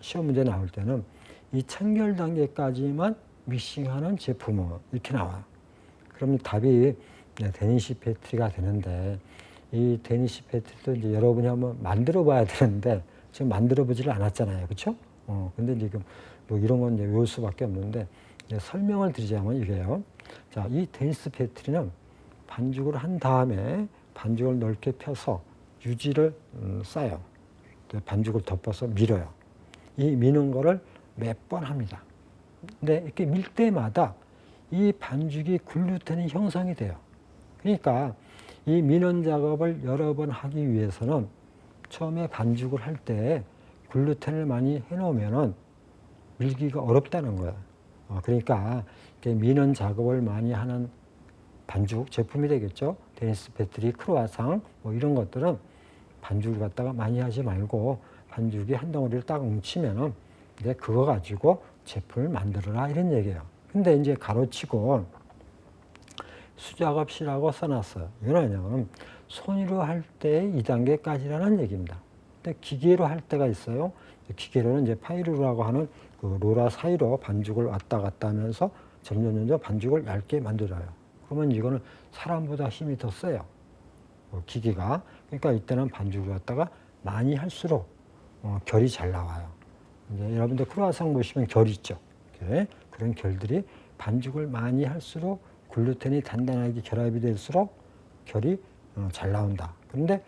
시험 문제 나올 때는 이 청결 단계까지만 믹싱하는 제품은 이렇게 나와요. 그럼 답이 데니시 패트리가 되는데 이 데니시 패트리도 이제 여러분이 한번 만들어 봐야 되는데 지금 만들어 보지를 않았잖아요. 그렇죠? 근데 지금 뭐 이런 건 이제 외울 수밖에 없는데 이제 설명을 드리자면 이게요. 자, 이 데니시 패트리는 반죽을 한 다음에 반죽을 넓게 펴서 유지를 싸요. 반죽을 덮어서 밀어요. 이 미는 거를 몇 번 합니다. 근데 이렇게 밀 때마다 이 반죽이 글루텐이 형성이 돼요. 그러니까 이 미는 작업을 여러 번 하기 위해서는 처음에 반죽을 할 때 글루텐을 많이 해놓으면은 밀기가 어렵다는 거야. 그러니까 미는 작업을 많이 하는 반죽 제품이 되겠죠. 데니스 패트리, 크루아상 뭐 이런 것들은 반죽을 갖다가 많이 하지 말고 반죽이 한 덩어리를 딱 뭉치면은 이제 그거 가지고 제품을 만들어라 이런 얘기예요. 근데 이제 가로치고 수작업시라고 써놨어요. 이건 뭐냐면 손으로 할 때 2단계까지라는 얘기입니다. 근데 기계로 할 때가 있어요. 기계로는 이제 파이루라고 하는 그 로라 사이로 반죽을 왔다 갔다 하면서 점점 반죽을 얇게 만들어요. 그러면 이거는 사람보다 힘이 더 세요. 기계가. 그러니까 이때는 반죽을 갖다가 많이 할수록 결이 잘 나와요. 이제 여러분들 크루아상 보시면 결 있죠. 이렇게. 그런 결들이 반죽을 많이 할수록 글루텐이 단단하게 결합이 될수록 결이 잘 나온다. 그런데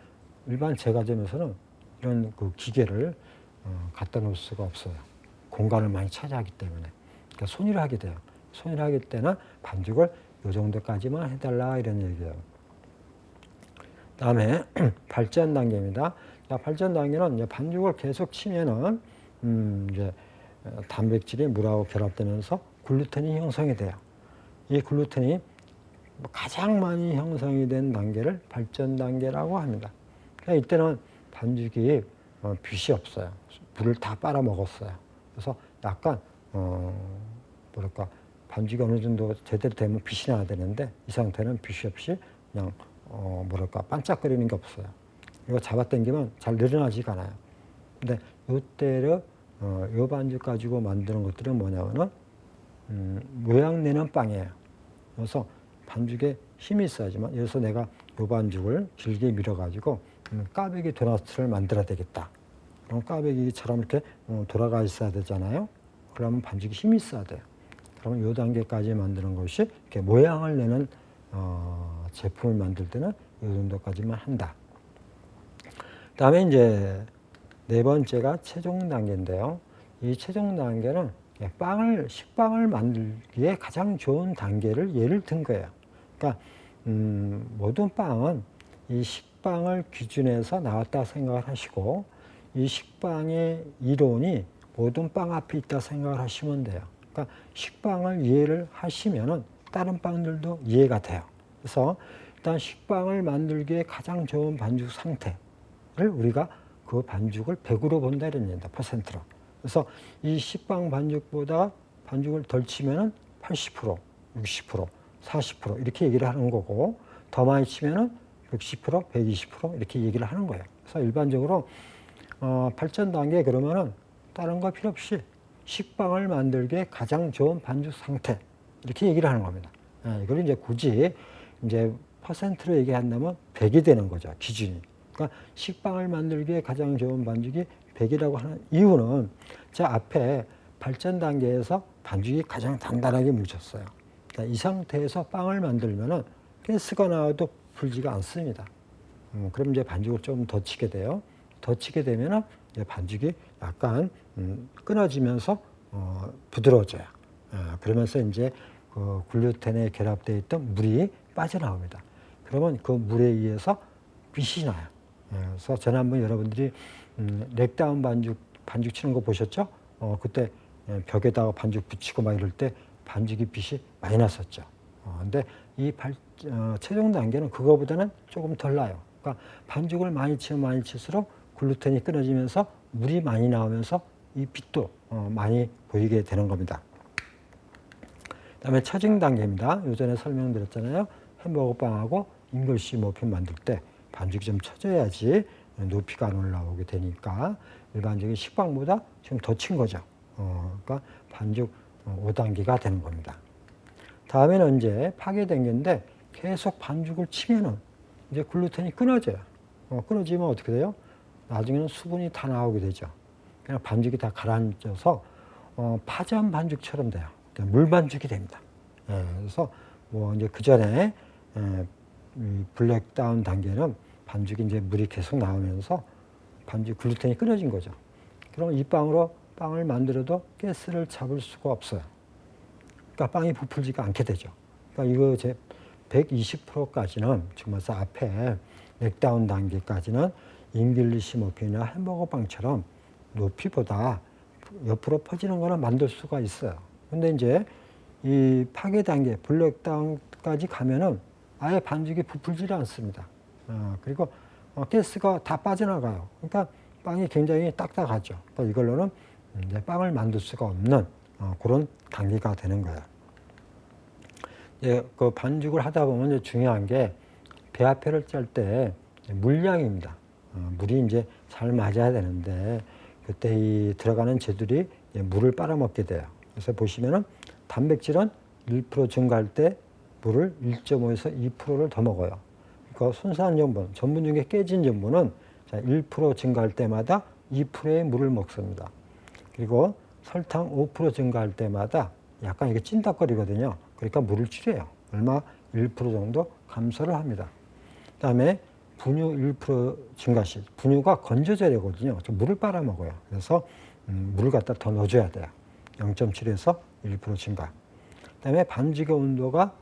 일반 제과점에서는 이런 그 기계를 갖다 놓을 수가 없어요. 공간을 많이 차지하기 때문에. 그러니까 손으로 하게 돼요. 손으로 하기 때는 반죽을 이 정도까지만 해달라 이런 얘기예요. 다음에 발전 단계입니다. 자, 발전 단계는 이제 반죽을 계속 치면은 이제 단백질이 물하고 결합되면서 글루텐이 형성이 돼요. 이 글루텐이 가장 많이 형성이 된 단계를 발전 단계라고 합니다. 그러니까 이때는 반죽이 빛이 없어요. 물을 다 빨아먹었어요. 그래서 약간 뭐랄까 반죽이 어느 정도 제대로 되면 빛이 나야 되는데 이 상태는 빛이 없이 그냥 뭐랄까 반짝거리는 게 없어요. 이거 잡아당기면 잘 늘어나지가 않아요. 근데 요때를 요 반죽 가지고 만드는 것들은 뭐냐면은 모양 내는 빵이에요. 그래서 반죽에 힘이 있어야지만, 그래서 내가 요 반죽을 길게 밀어가지고 까베기 도넛을 만들어야 되겠다. 그럼 까베기처럼 이렇게 돌아가 있어야 되잖아요. 그러면 반죽이 힘이 있어야 돼요. 그러면 요 단계까지 만드는 것이 이렇게 모양을 내는 제품을 만들 때는 요 정도까지만 한다. 그다음에 이제 네 번째가 최종 단계인데요. 이 최종 단계는 식빵을 만들기에 가장 좋은 단계를 예를 든 거예요. 그러니까 모든 빵은 이 식빵을 기준해서 나왔다 생각을 하시고 이 식빵의 이론이 모든 빵 앞에 있다 생각을 하시면 돼요. 그러니까 식빵을 이해를 하시면은 다른 빵들도 이해가 돼요. 그래서 일단 식빵을 만들기에 가장 좋은 반죽 상태를 우리가 그 반죽을 100으로 본다 이런 얘기입니다. 퍼센트로. 그래서 이 식빵 반죽보다 반죽을 덜 치면은 80%, 60%, 40% 이렇게 얘기를 하는 거고 더 많이 치면은 60%, 120% 이렇게 얘기를 하는 거예요. 그래서 일반적으로 발전 단계 그러면은 다른 거 필요 없이 식빵을 만들기에 가장 좋은 반죽 상태 이렇게 얘기를 하는 겁니다. 이걸 이제 굳이 이제 퍼센트로 얘기한다면 100이 되는 거죠. 기준이. 그러니까 식빵을 만들기에 가장 좋은 반죽이 100이라고 하는 이유는 저 앞에 발전 단계에서 반죽이 가장 단단하게 뭉쳤어요. 그러니까 이 상태에서 빵을 만들면은 가스가 나와도 불지가 않습니다. 그럼 이제 반죽을 좀 더 치게 돼요. 더 치게 되면은 이제 반죽이 약간 끊어지면서 부드러워져요. 그러면서 이제 그 글루텐에 결합되어 있던 물이 빠져나옵니다. 그러면 그 물에 의해서 빛이 나요. 그래서 지난번 여러분들이 렉다운 반죽 치는 거 보셨죠? 그때 벽에다가 반죽 붙이고 막 이럴 때 반죽이 빛이 많이 났었죠. 근데 이 최종 단계는 그거보다는 조금 덜 나요. 그러니까 반죽을 많이 치면 많이 칠수록 글루텐이 끊어지면서 물이 많이 나오면서 이 빛도 많이 보이게 되는 겁니다. 그다음에 처징 단계입니다. 요전에 설명드렸잖아요. 햄버거 빵하고 잉글리시 머핀 만들 때 반죽이 좀 처져야지 높이가 안 올라오게 되니까 일반적인 식빵보다 지금 더 친 거죠. 그러니까 반죽 5단계가 되는 겁니다. 다음에는 이제 파괴된 건데 계속 반죽을 치면은 이제 글루텐이 끊어져요. 끊어지면 어떻게 돼요? 나중에는 수분이 다 나오게 되죠. 그냥 반죽이 다 가라앉아서 파전 반죽처럼 돼요. 물 반죽이 됩니다. 그래서 뭐 이제 그 전에 블랙다운 단계는 반죽이 이제 물이 계속 나오면서 반죽 글루텐이 끊어진 거죠. 그럼 이 빵으로 빵을 만들어도 가스를 잡을 수가 없어요. 그러니까 빵이 부풀지가 않게 되죠. 그러니까 이거 제 120%까지는 정말 앞에 렉다운 단계까지는 잉글리시 머핀이나 햄버거 빵처럼 높이보다 옆으로 퍼지는 거는 만들 수가 있어요. 근데 이제 이 파괴 단계, 블랙다운까지 가면은 아예 반죽이 부풀지 않습니다. 그리고 가스가 다 빠져나가요. 그러니까 빵이 굉장히 딱딱하죠. 그러니까 이걸로는 이제 빵을 만들 수가 없는 그런 단계가 되는 거예요. 예, 그 반죽을 하다 보면 이제 중요한 게 배합회를 짤 때 물량입니다. 물이 이제 잘 맞아야 되는데 그때 이 들어가는 재들이 물을 빨아먹게 돼요. 그래서 보시면은 단백질은 1% 증가할 때 물을 1.5에서 2%를 더 먹어요. 그러니까 순수한 전분 중에 깨진 전분은 1% 증가할 때마다 2%의 물을 먹습니다. 그리고 설탕 5% 증가할 때마다 약간 이게 찐득거리거든요. 그러니까 물을 줄여요. 얼마? 1% 정도 감소를 합니다. 그 다음에 분유 1% 증가 시 분유가 건져져야 되거든요. 물을 빨아먹어요. 그래서 물을 갖다 더 넣어줘야 돼요. 0.7에서 1% 증가. 그 다음에 반죽의 온도가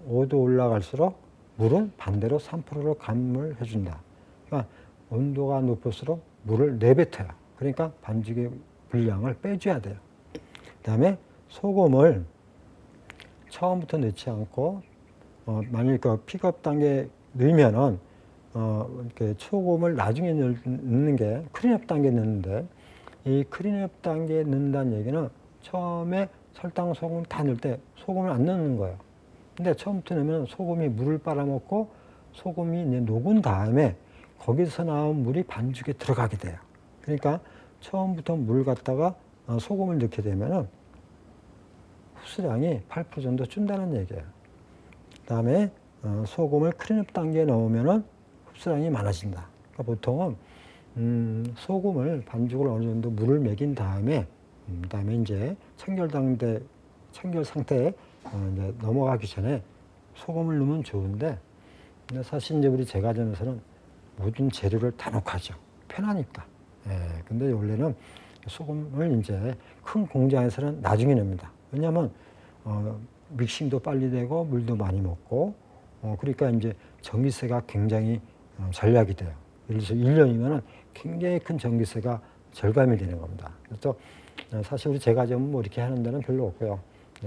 5도 올라갈수록 물은 반대로 3%로 감을 해준다. 그러니까 온도가 높을수록 물을 내뱉어요. 그러니까 반죽의 분량을 빼줘야 돼요. 그 다음에 소금을 처음부터 넣지 않고 만일 그 픽업 단계에 넣으면은 이렇게 소금을 나중에 넣는 게 클린업 단계에 넣는데 이 클린업 단계에 넣는다는 얘기는 처음에 설탕, 소금 다 넣을 때 소금을 안 넣는 거예요. 근데 처음부터 넣으면 소금이 물을 빨아먹고 소금이 이제 녹은 다음에 거기서 나온 물이 반죽에 들어가게 돼요. 그러니까 처음부터 물 갖다가 소금을 넣게 되면은 흡수량이 8% 정도 준다는 얘기예요. 그 다음에 소금을 클린업 단계에 넣으면은 흡수량이 많아진다. 그러니까 보통은 소금을 반죽을 어느 정도 물을 먹인 다음에 그다음에 이제 청결 상태에 이제 넘어가기 전에 소금을 넣으면 좋은데 근데 사실 이제 우리 제과점에서는 모든 재료를 다 넣고 하죠. 편하니까. 예, 근데 원래는 소금을 이제 큰 공장에서는 나중에 넣습니다. 왜냐하면 믹싱도 빨리 되고 물도 많이 먹고 그러니까 이제 전기세가 굉장히 절약이 돼요. 예를 들어서 1년이면은 굉장히 큰 전기세가 절감이 되는 겁니다. 그래서 사실 우리 제과점은 뭐 이렇게 하는 데는 별로 없고요.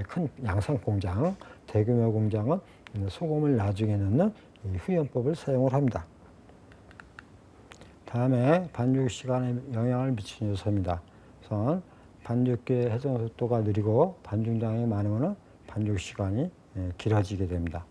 큰 양산 공장, 대규모 공장은 소금을 나중에 넣는 이 후연법을 사용을 합니다. 다음에 반죽 시간에 영향을 미치는 요소입니다. 우선 반죽기의 해동 속도가 느리고 반죽량이 많으면 반죽 시간이 길어지게 됩니다.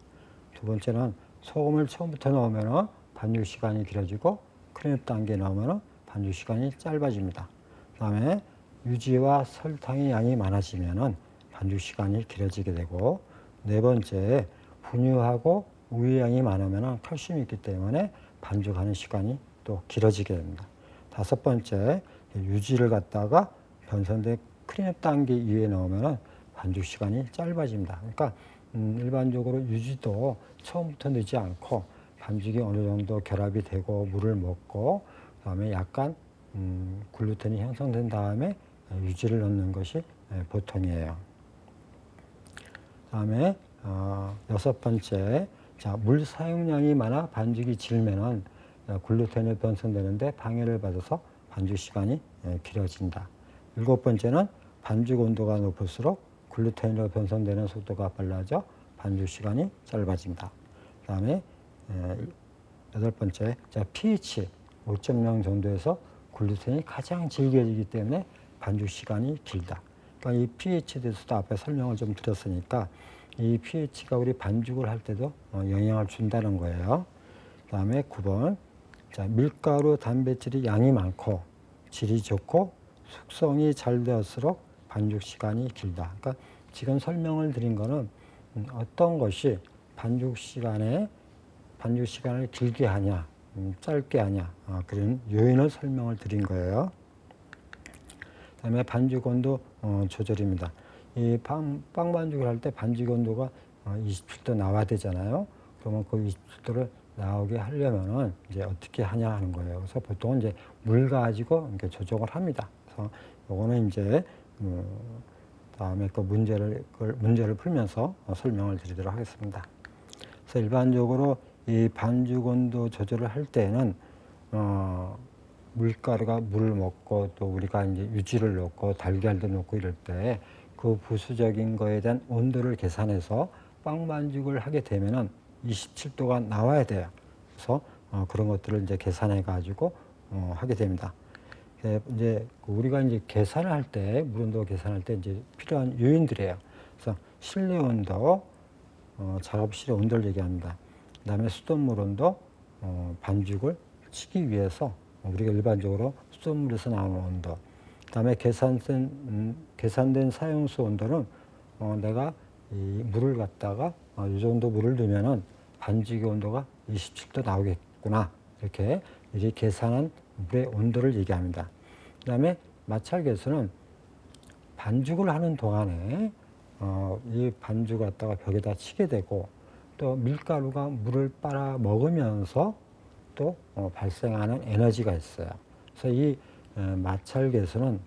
두 번째는 소금을 처음부터 넣으면 반죽 시간이 길어지고 클린업 단계에 넣으면 반죽 시간이 짧아집니다. 그 다음에 유지와 설탕의 양이 많아지면 반죽 시간이 길어지게 되고 네 번째 분유하고 우유 양이 많으면 칼슘이 있기 때문에 반죽하는 시간이 또 길어지게 됩니다. 다섯 번째 유지를 갖다가 변선된 클린업 단계 이후에 넣으면 반죽 시간이 짧아집니다. 그러니까 일반적으로 유지도 처음부터 넣지 않고 반죽이 어느 정도 결합이 되고 물을 먹고 그다음에 약간 글루텐이 형성된 다음에 유지를 넣는 것이 보통이에요. 다음에 여섯 번째, 자, 물 사용량이 많아 반죽이 질면은 글루텐이 변성되는데 방해를 받아서 반죽 시간이 길어진다. 일곱 번째는 반죽 온도가 높을수록 글루텐으로 변성되는 속도가 빨라져 반죽 시간이 짧아진다. 그 다음에 여덟 번째, 자, pH 5.0 정도에서 글루텐이 가장 질겨지기 때문에 반죽 시간이 길다. 그러니까 이 pH에 대해서도 앞에 설명을 좀 드렸으니까 이 pH가 우리 반죽을 할 때도 영향을 준다는 거예요. 그 다음에 9번, 자, 밀가루 단백질이 양이 많고 질이 좋고 숙성이 잘 되었을수록 반죽 시간이 길다. 그러니까 지금 설명을 드린 거는 어떤 것이 반죽 시간을 길게 하냐, 짧게 하냐, 그런 요인을 설명을 드린 거예요. 그 다음에 반죽 온도 조절입니다. 이 빵 반죽을 할 때 반죽 온도가 27도 나와야 되잖아요. 그러면 그 27도를 나오게 하려면은 이제 어떻게 하냐 하는 거예요. 그래서 보통은 이제 물 가지고 이렇게 조정을 합니다. 그래서 요거는 이제 다음에 그 문제를 풀면서 설명을 드리도록 하겠습니다. 그래서 일반적으로 이 반죽 온도 조절을 할 때는 밀가루가 물을 먹고 또 우리가 이제 유지를 넣고 달걀도 넣고 이럴 때 그 부수적인 거에 대한 온도를 계산해서 빵 반죽을 하게 되면은 27도가 나와야 돼요. 그래서 그런 것들을 이제 계산해 가지고 하게 됩니다. 이제 우리가 이제 계산을 할 때, 물 온도 계산할 때 이제 필요한 요인들이에요. 그래서 실내 온도, 작업실의 온도를 얘기합니다. 그다음에 수돗물 온도, 반죽을 치기 위해서 우리가 일반적으로 수돗물에서 나오는 온도. 그다음에 계산된 사용수 온도는 내가 이 물을 갖다가 이 정도 물을 넣으면은 반죽의 온도가 27도 나오겠구나. 이렇게 계산한 물의 온도를 얘기합니다. 그다음에 마찰계수는 반죽을 하는 동안에 이 반죽을 갖다가 벽에다 치게 되고 또 밀가루가 물을 빨아 먹으면서 또 발생하는 에너지가 있어요. 그래서 이 마찰계수는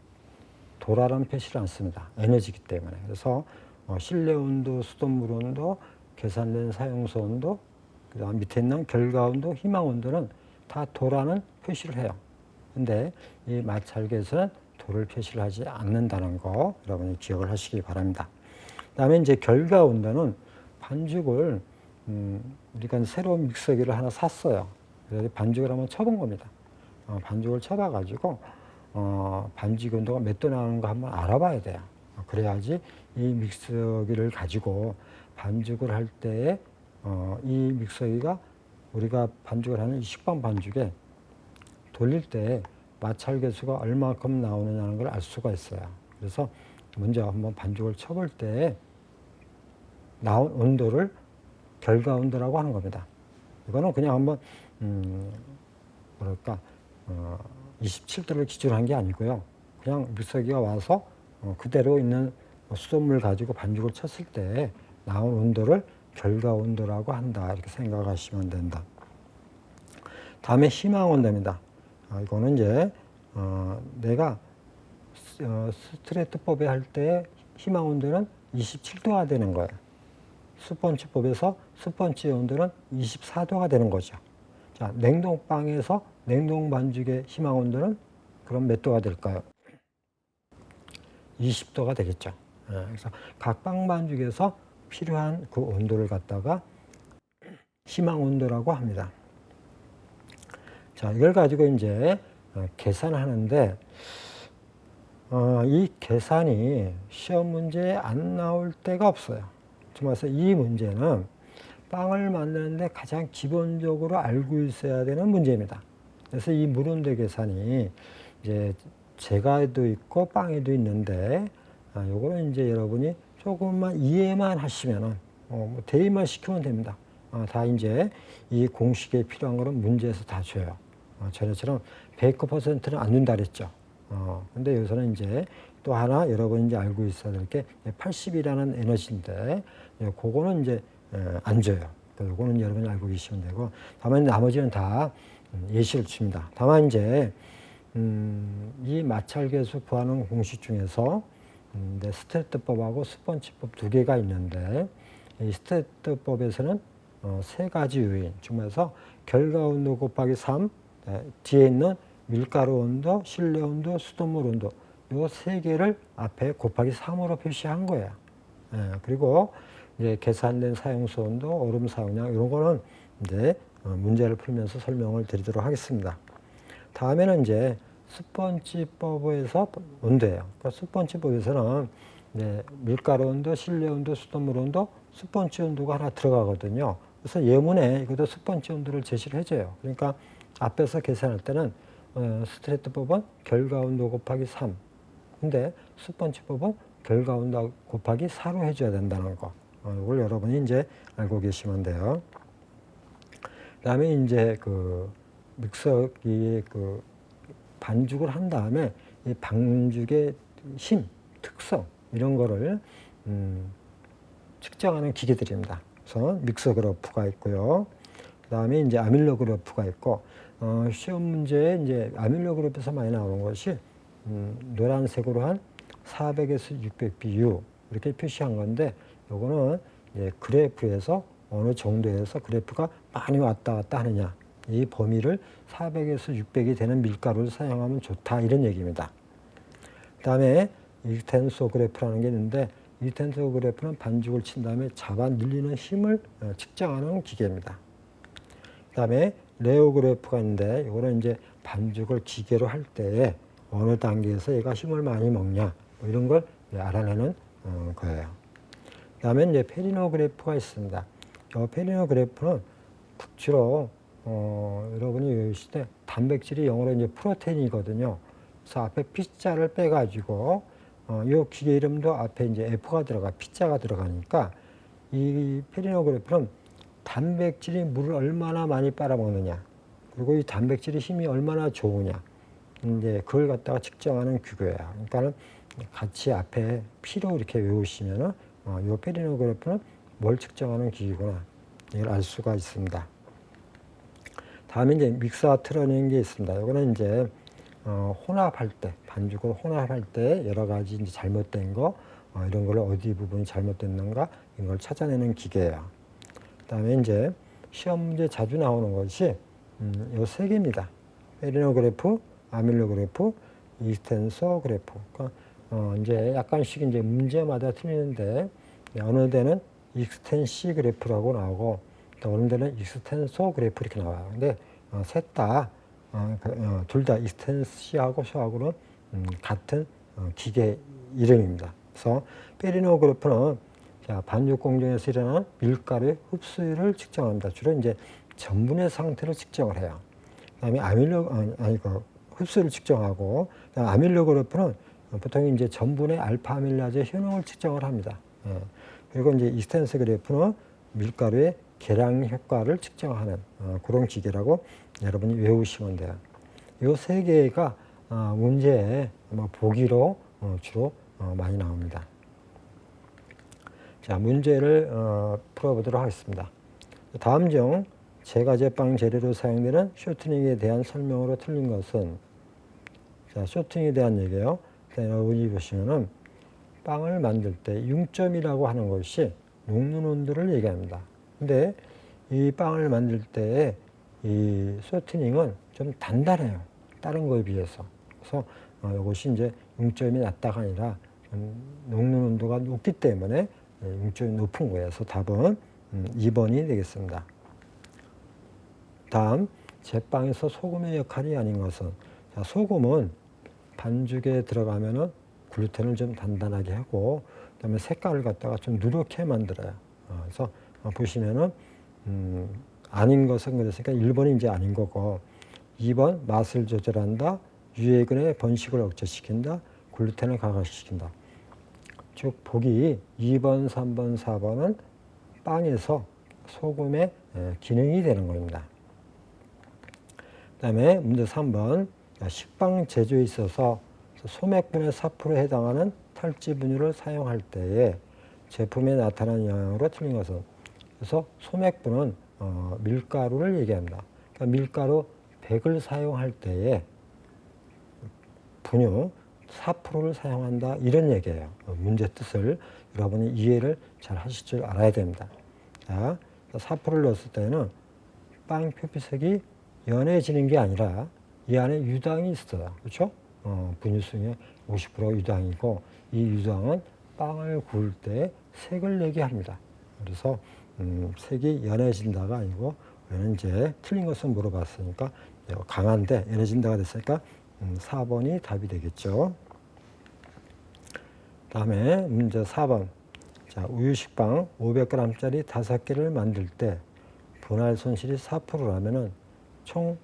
도라는 표시를 안 씁니다. 에너지이기 때문에. 그래서 실내 온도, 수돗물 온도, 계산된 사용수 온도, 그다음 밑에 있는 결과 온도, 희망 온도는 다 도라는 표시를 해요. 근데 이 마찰계수는 도를 표시를 하지 않는다는 거 여러분이 기억을 하시기 바랍니다. 그다음에 이제 결과 온도는 반죽을 우리가 새로운 믹서기를 하나 샀어요. 그래서 반죽을 한번 쳐본 겁니다. 반죽을 쳐봐가지고 반죽 온도가 몇 도 나오는가 한번 알아봐야 돼요. 그래야지 이 믹서기를 가지고 반죽을 할 때에 이 믹서기가 우리가 반죽을 하는 이 식빵 반죽에 돌릴 때 마찰계수가 얼마큼 나오느냐는 걸 알 수가 있어요. 그래서 먼저 한번 반죽을 쳐볼 때 나온 온도를 결과 온도라고 하는 겁니다. 이거는 그냥 한번 뭐랄까 27도를 기준으로 한 게 아니고요. 그냥 믹서기가 와서 그대로 있는 수돗물 가지고 반죽을 쳤을 때 나온 온도를 결과 온도라고 한다. 이렇게 생각하시면 된다. 다음에 희망 온도입니다. 이거는 이제 내가 스트레이트법에 할 때 희망 온도는 27도가 되는 거예요. 스펀지법에서 스펀지 온도는 24도가 되는 거죠. 자, 냉동빵에서 냉동 반죽의 희망 온도는 그럼 몇 도가 될까요? 20도가 되겠죠. 그래서 각 빵 반죽에서 필요한 그 온도를 갖다가 희망 온도라고 합니다. 자, 이걸 가지고 이제 계산하는데 이 계산이 시험 문제에 안 나올 때가 없어요. 그래서 이 문제는 빵을 만드는데 가장 기본적으로 알고 있어야 되는 문제입니다. 그래서 이 물온도 계산이 이제 제가에도 있고 빵에도 있는데 요거는 이제 여러분이 조금만 이해만 하시면은 뭐 대입만 시키면 됩니다. 다 이제 이 공식에 필요한 거는 문제에서 다 줘요. 전에처럼 100%는 안 준다 그랬죠. 근데 여기서는 이제 또 하나 여러분이 이제 알고 있어야 될 게 80이라는 에너지인데 그거는 이제 안 줘요. 요거는 여러분이 알고 계시면 되고 다만 나머지는 다 예시를 줍니다. 다만 이제 이 마찰계수 구하는 공식 중에서 스테트법하고 스펀지법 두 개가 있는데 이 스테트법에서는 세 가지 요인 중에서 결과 온도 곱하기 3 뒤에 있는 밀가루 온도, 실내 온도, 수돗물 온도 요 세 개를 앞에 곱하기 3으로 표시한 거예요. 그리고 이제 계산된 사용수 온도, 얼음 사용량 이런 거는 이제 문제를 풀면서 설명을 드리도록 하겠습니다. 다음에는 이제 스펀지법에서 온도예요. 그러니까 스펀지법에서는 이제 밀가루 온도, 실내 온도, 수돗물 온도, 스펀지 온도가 하나 들어가거든요. 그래서 예문에 이것도 스펀지 온도를 제시를 해줘요. 그러니까 앞에서 계산할 때는 스트레이트법은 결과 온도 곱하기 3. 근데 스펀지법은 결과 온도 곱하기 4로 해줘야 된다는 거. 이걸 여러분이 이제 알고 계시면 돼요. 그 다음에 이제 그 믹서기에 그 반죽을 한 다음에 이 반죽의 힘, 특성, 이런 거를 측정하는 기계들입니다. 그래서 믹서 그래프가 있고요. 그 다음에 이제 아밀로 그래프가 있고, 시험 문제에 이제 아밀로 그래프에서 많이 나오는 것이 노란색으로 한 400에서 600 BU 이렇게 표시한 건데, 요거는 이제 그래프에서 어느 정도에서 그래프가 많이 왔다 갔다 하느냐, 이 범위를 400에서 600이 되는 밀가루를 사용하면 좋다 이런 얘기입니다. 그다음에 익스텐소그래프라는 게 있는데 익스텐소그래프는 반죽을 친 다음에 잡아 늘리는 힘을 측정하는 기계입니다. 그다음에 레오그래프가 있는데 이거는 이제 반죽을 기계로 할 때에 어느 단계에서 얘가 힘을 많이 먹냐 뭐 이런 걸 알아내는 거예요. 그다음에 이제 페리노그래프가 있습니다. 이 페리노그래프는 주로 여러분이 외우실 때 단백질이 영어로 이제 프로테인이거든요. 그래서 앞에 P자를 빼가지고 이 기계 이름도 앞에 이제 F가 들어가 P자가 들어가니까 이 페리노그래프는 단백질이 물을 얼마나 많이 빨아먹느냐 그리고 이 단백질의 힘이 얼마나 좋으냐 이제 그걸 갖다가 측정하는 기계예요. 그러니까는 같이 앞에 P로 이렇게 외우시면은 이 페리노그래프는 뭘 측정하는 기기구나 이걸 알 수가 있습니다. 다음에 이제 믹스아트라는 게 있습니다. 이거는 이제 혼합할 때 반죽을 혼합할 때 여러 가지 이제 잘못된 거 이런 걸 어디 부분이 잘못됐는가 이런 걸 찾아내는 기계예요. 그다음에 이제 시험 문제 자주 나오는 것이 요 세 개입니다. 페리노그래프, 아밀로그래프, 익스텐소그래프. 그러니까 이제 약간씩 이제 문제마다 틀리는데 어느 데는 익스텐시 그래프라고 나오고 또 어느 데는 익스텐소 그래프 이렇게 나와요. 근데 셋 다 둘 다 익스텐시하고 소하고는 같은 기계 이름입니다. 그래서 페리노그래프는 자, 반죽 공정에서 일어나는 밀가루의 흡수율을 측정합니다. 주로 이제 전분의 상태를 측정을 해요. 그다음에 흡수를 측정하고 아밀로그래프는 보통 이제 전분의 알파 아밀라제 효능을 측정을 합니다. 그리고 이제 익스텐스 그래프는 밀가루의 계량 효과를 측정하는 그런 기계라고 여러분이 외우시면 돼요. 이 세 개가 문제에 보기로 주로 많이 나옵니다. 자, 문제를 풀어보도록 하겠습니다. 다음 중 제과제빵 재료로 사용되는 쇼트닝에 대한 설명으로 틀린 것은 자, 쇼트닝에 대한 얘기예요. 여러분이 보시면은 빵을 만들 때 융점이라고 하는 것이 녹는 온도를 얘기합니다. 근데 이 빵을 만들 때 이 쇼트닝은 좀 단단해요. 다른 거에 비해서. 그래서 이것이 이제 융점이 낮다가 아니라 녹는 온도가 높기 때문에 융점이 높은 거예요. 그래서 답은 2번이 되겠습니다. 다음, 제빵에서 소금의 역할이 아닌 것은 자, 소금은 반죽에 들어가면은 글루텐을 좀 단단하게 하고 그다음에 색깔을 갖다가 좀 누렇게 만들어요. 그래서 보시면은 아닌 것은 그랬으니까 1번이 이제 아닌 거고 2번 맛을 조절한다. 유해균의 번식을 억제시킨다. 글루텐을 강화시킨다. 즉 보기 2번, 3번, 4번은 빵에서 소금의 기능이 되는 겁니다. 그 다음에 문제 3번 식빵 제조에 있어서 소맥분의 4%에 해당하는 탈지 분유를 사용할 때에 제품에 나타난 영향으로 틀린 것은 그래서 소맥분은 밀가루를 얘기합니다. 그러니까 밀가루 100을 사용할 때에 분유 4%를 사용한다 이런 얘기예요. 문제 뜻을 여러분이 이해를 잘 하실 줄 알아야 됩니다. 자, 4%를 넣었을 때는 빵 표피색이 연해지는 게 아니라 이 안에 유당이 있어요. 그렇죠? 분유수의 50% 유당이고 이 유당은 빵을 구울 때 색을 내게 합니다. 그래서 색이 연해진다가 아니고 얘는 이제 틀린 것은 물어봤으니까 강한데 연해진다가 됐으니까 4번이 답이 되겠죠. 다음에 문제 4번. 자, 우유식빵 500g짜리 5개를 만들 때 분할 손실이 4%라면은 총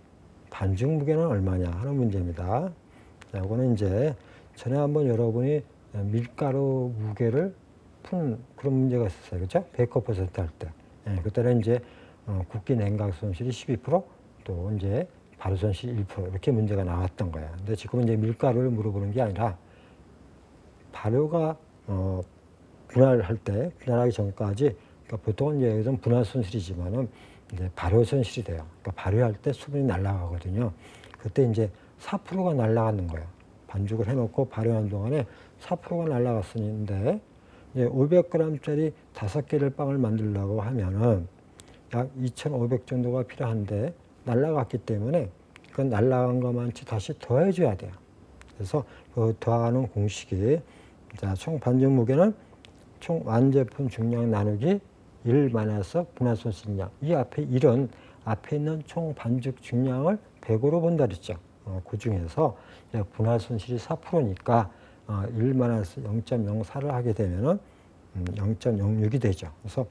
반죽 무게는 얼마냐 하는 문제입니다. 자, 이거는 이제 전에 한번 여러분이 밀가루 무게를 푼 그런 문제가 있었어요. 그렇죠? 베이커% 할 때. 예, 그때는 이제 굽기 냉각 손실이 12%, 또 이제 발효 손실이 1% 이렇게 문제가 나왔던 거예요. 근데 지금은 이제 밀가루를 물어보는 게 아니라 발효가 분할할 때 분할하기 전까지 그러니까 보통은 이제 여기서는 분할 손실이지만은 이제 발효 손실이 돼요. 그러니까 발효할 때 수분이 날아가거든요. 그때 이제 4%가 날아가는 거예요. 반죽을 해놓고 발효하는 동안에 4%가 날아갔었는데 이제 500g짜리 5개를 빵을 만들려고 하면은 약 2,500 정도가 필요한데 날아갔기 때문에 그건 날아간 것만치 다시 더해줘야 돼요. 그래서 그 더하는 공식이 자, 총 반죽 무게는 총 완제품 중량 나누기 1 마이너스 분할 손실량. 이 앞에 1은 앞에 있는 총 반죽 중량을 100으로 본다 그랬죠. 그 중에서 분할 손실이 4%니까 1 마이너스 0.04를 하게 되면은 0.06이 되죠. 그래서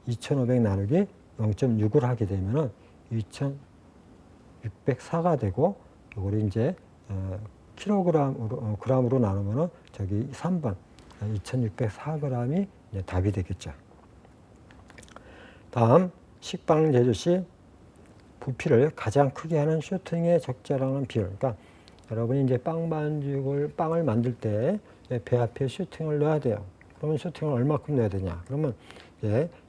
2,500 나누기 0.6을 하게 되면은 2,604가 되고, 이걸 이제 그램으로 나누면은 저기 3번 2,604g이 답이 되겠죠. 다음, 식빵 제조 시 부피를 가장 크게 하는 쇼트닝에 적절한 비율. 그러니까 여러분이 이제 빵을 만들 때 배 앞에 쇼팅을 넣어야 돼요. 그러면 쇼팅을 얼마큼 넣어야 되냐? 그러면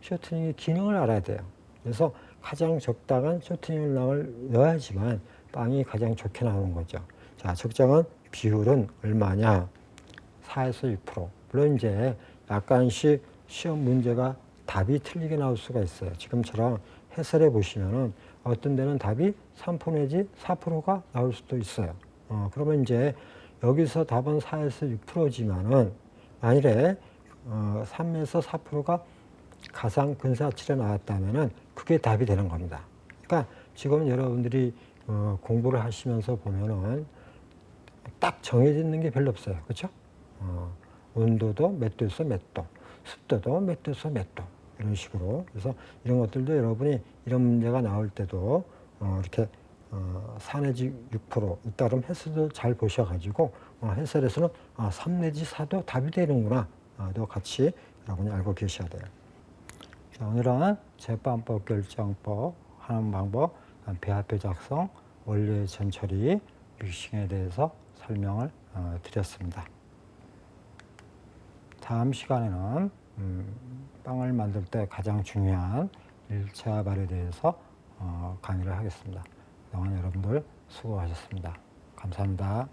쇼트닝의 기능을 알아야 돼요. 그래서 가장 적당한 쇼트닝을 넣어야지만 빵이 가장 좋게 나오는 거죠. 자, 적정한 비율은 얼마냐? 4에서 6%. 물론 이제 약간씩 시험 문제가 답이 틀리게 나올 수가 있어요. 지금처럼 해설해 보시면은 어떤 데는 답이 3% 내지 4%가 나올 수도 있어요. 그러면 이제 여기서 답은 4에서 6%지만은 만일에 3에서 4%가 가상 근사치로 나왔다면은 그게 답이 되는 겁니다. 그러니까 지금 여러분들이 공부를 하시면서 보면은 딱 정해져 있는 게 별로 없어요. 그렇죠? 온도도 몇 도에서 몇 도, 습도도 몇 도에서 몇 도, 이런 식으로. 그래서 이런 것들도 여러분이 이런 문제가 나올 때도 이렇게 4 내지 6% 이따 그럼 해설도 잘 보셔가지고 해설에서는 3 내지 4도 답이 되는구나 도 같이 여러분이 알고 계셔야 돼요. 자, 오늘은 제빵법 결정법 하는 방법, 배합표 작성, 원료의 전처리, 믹싱에 대해서 설명을 드렸습니다. 다음 시간에는 빵을 만들 때 가장 중요한 1차 발효에 대해서 강의를 하겠습니다. 그동안 여러분들 수고하셨습니다. 감사합니다.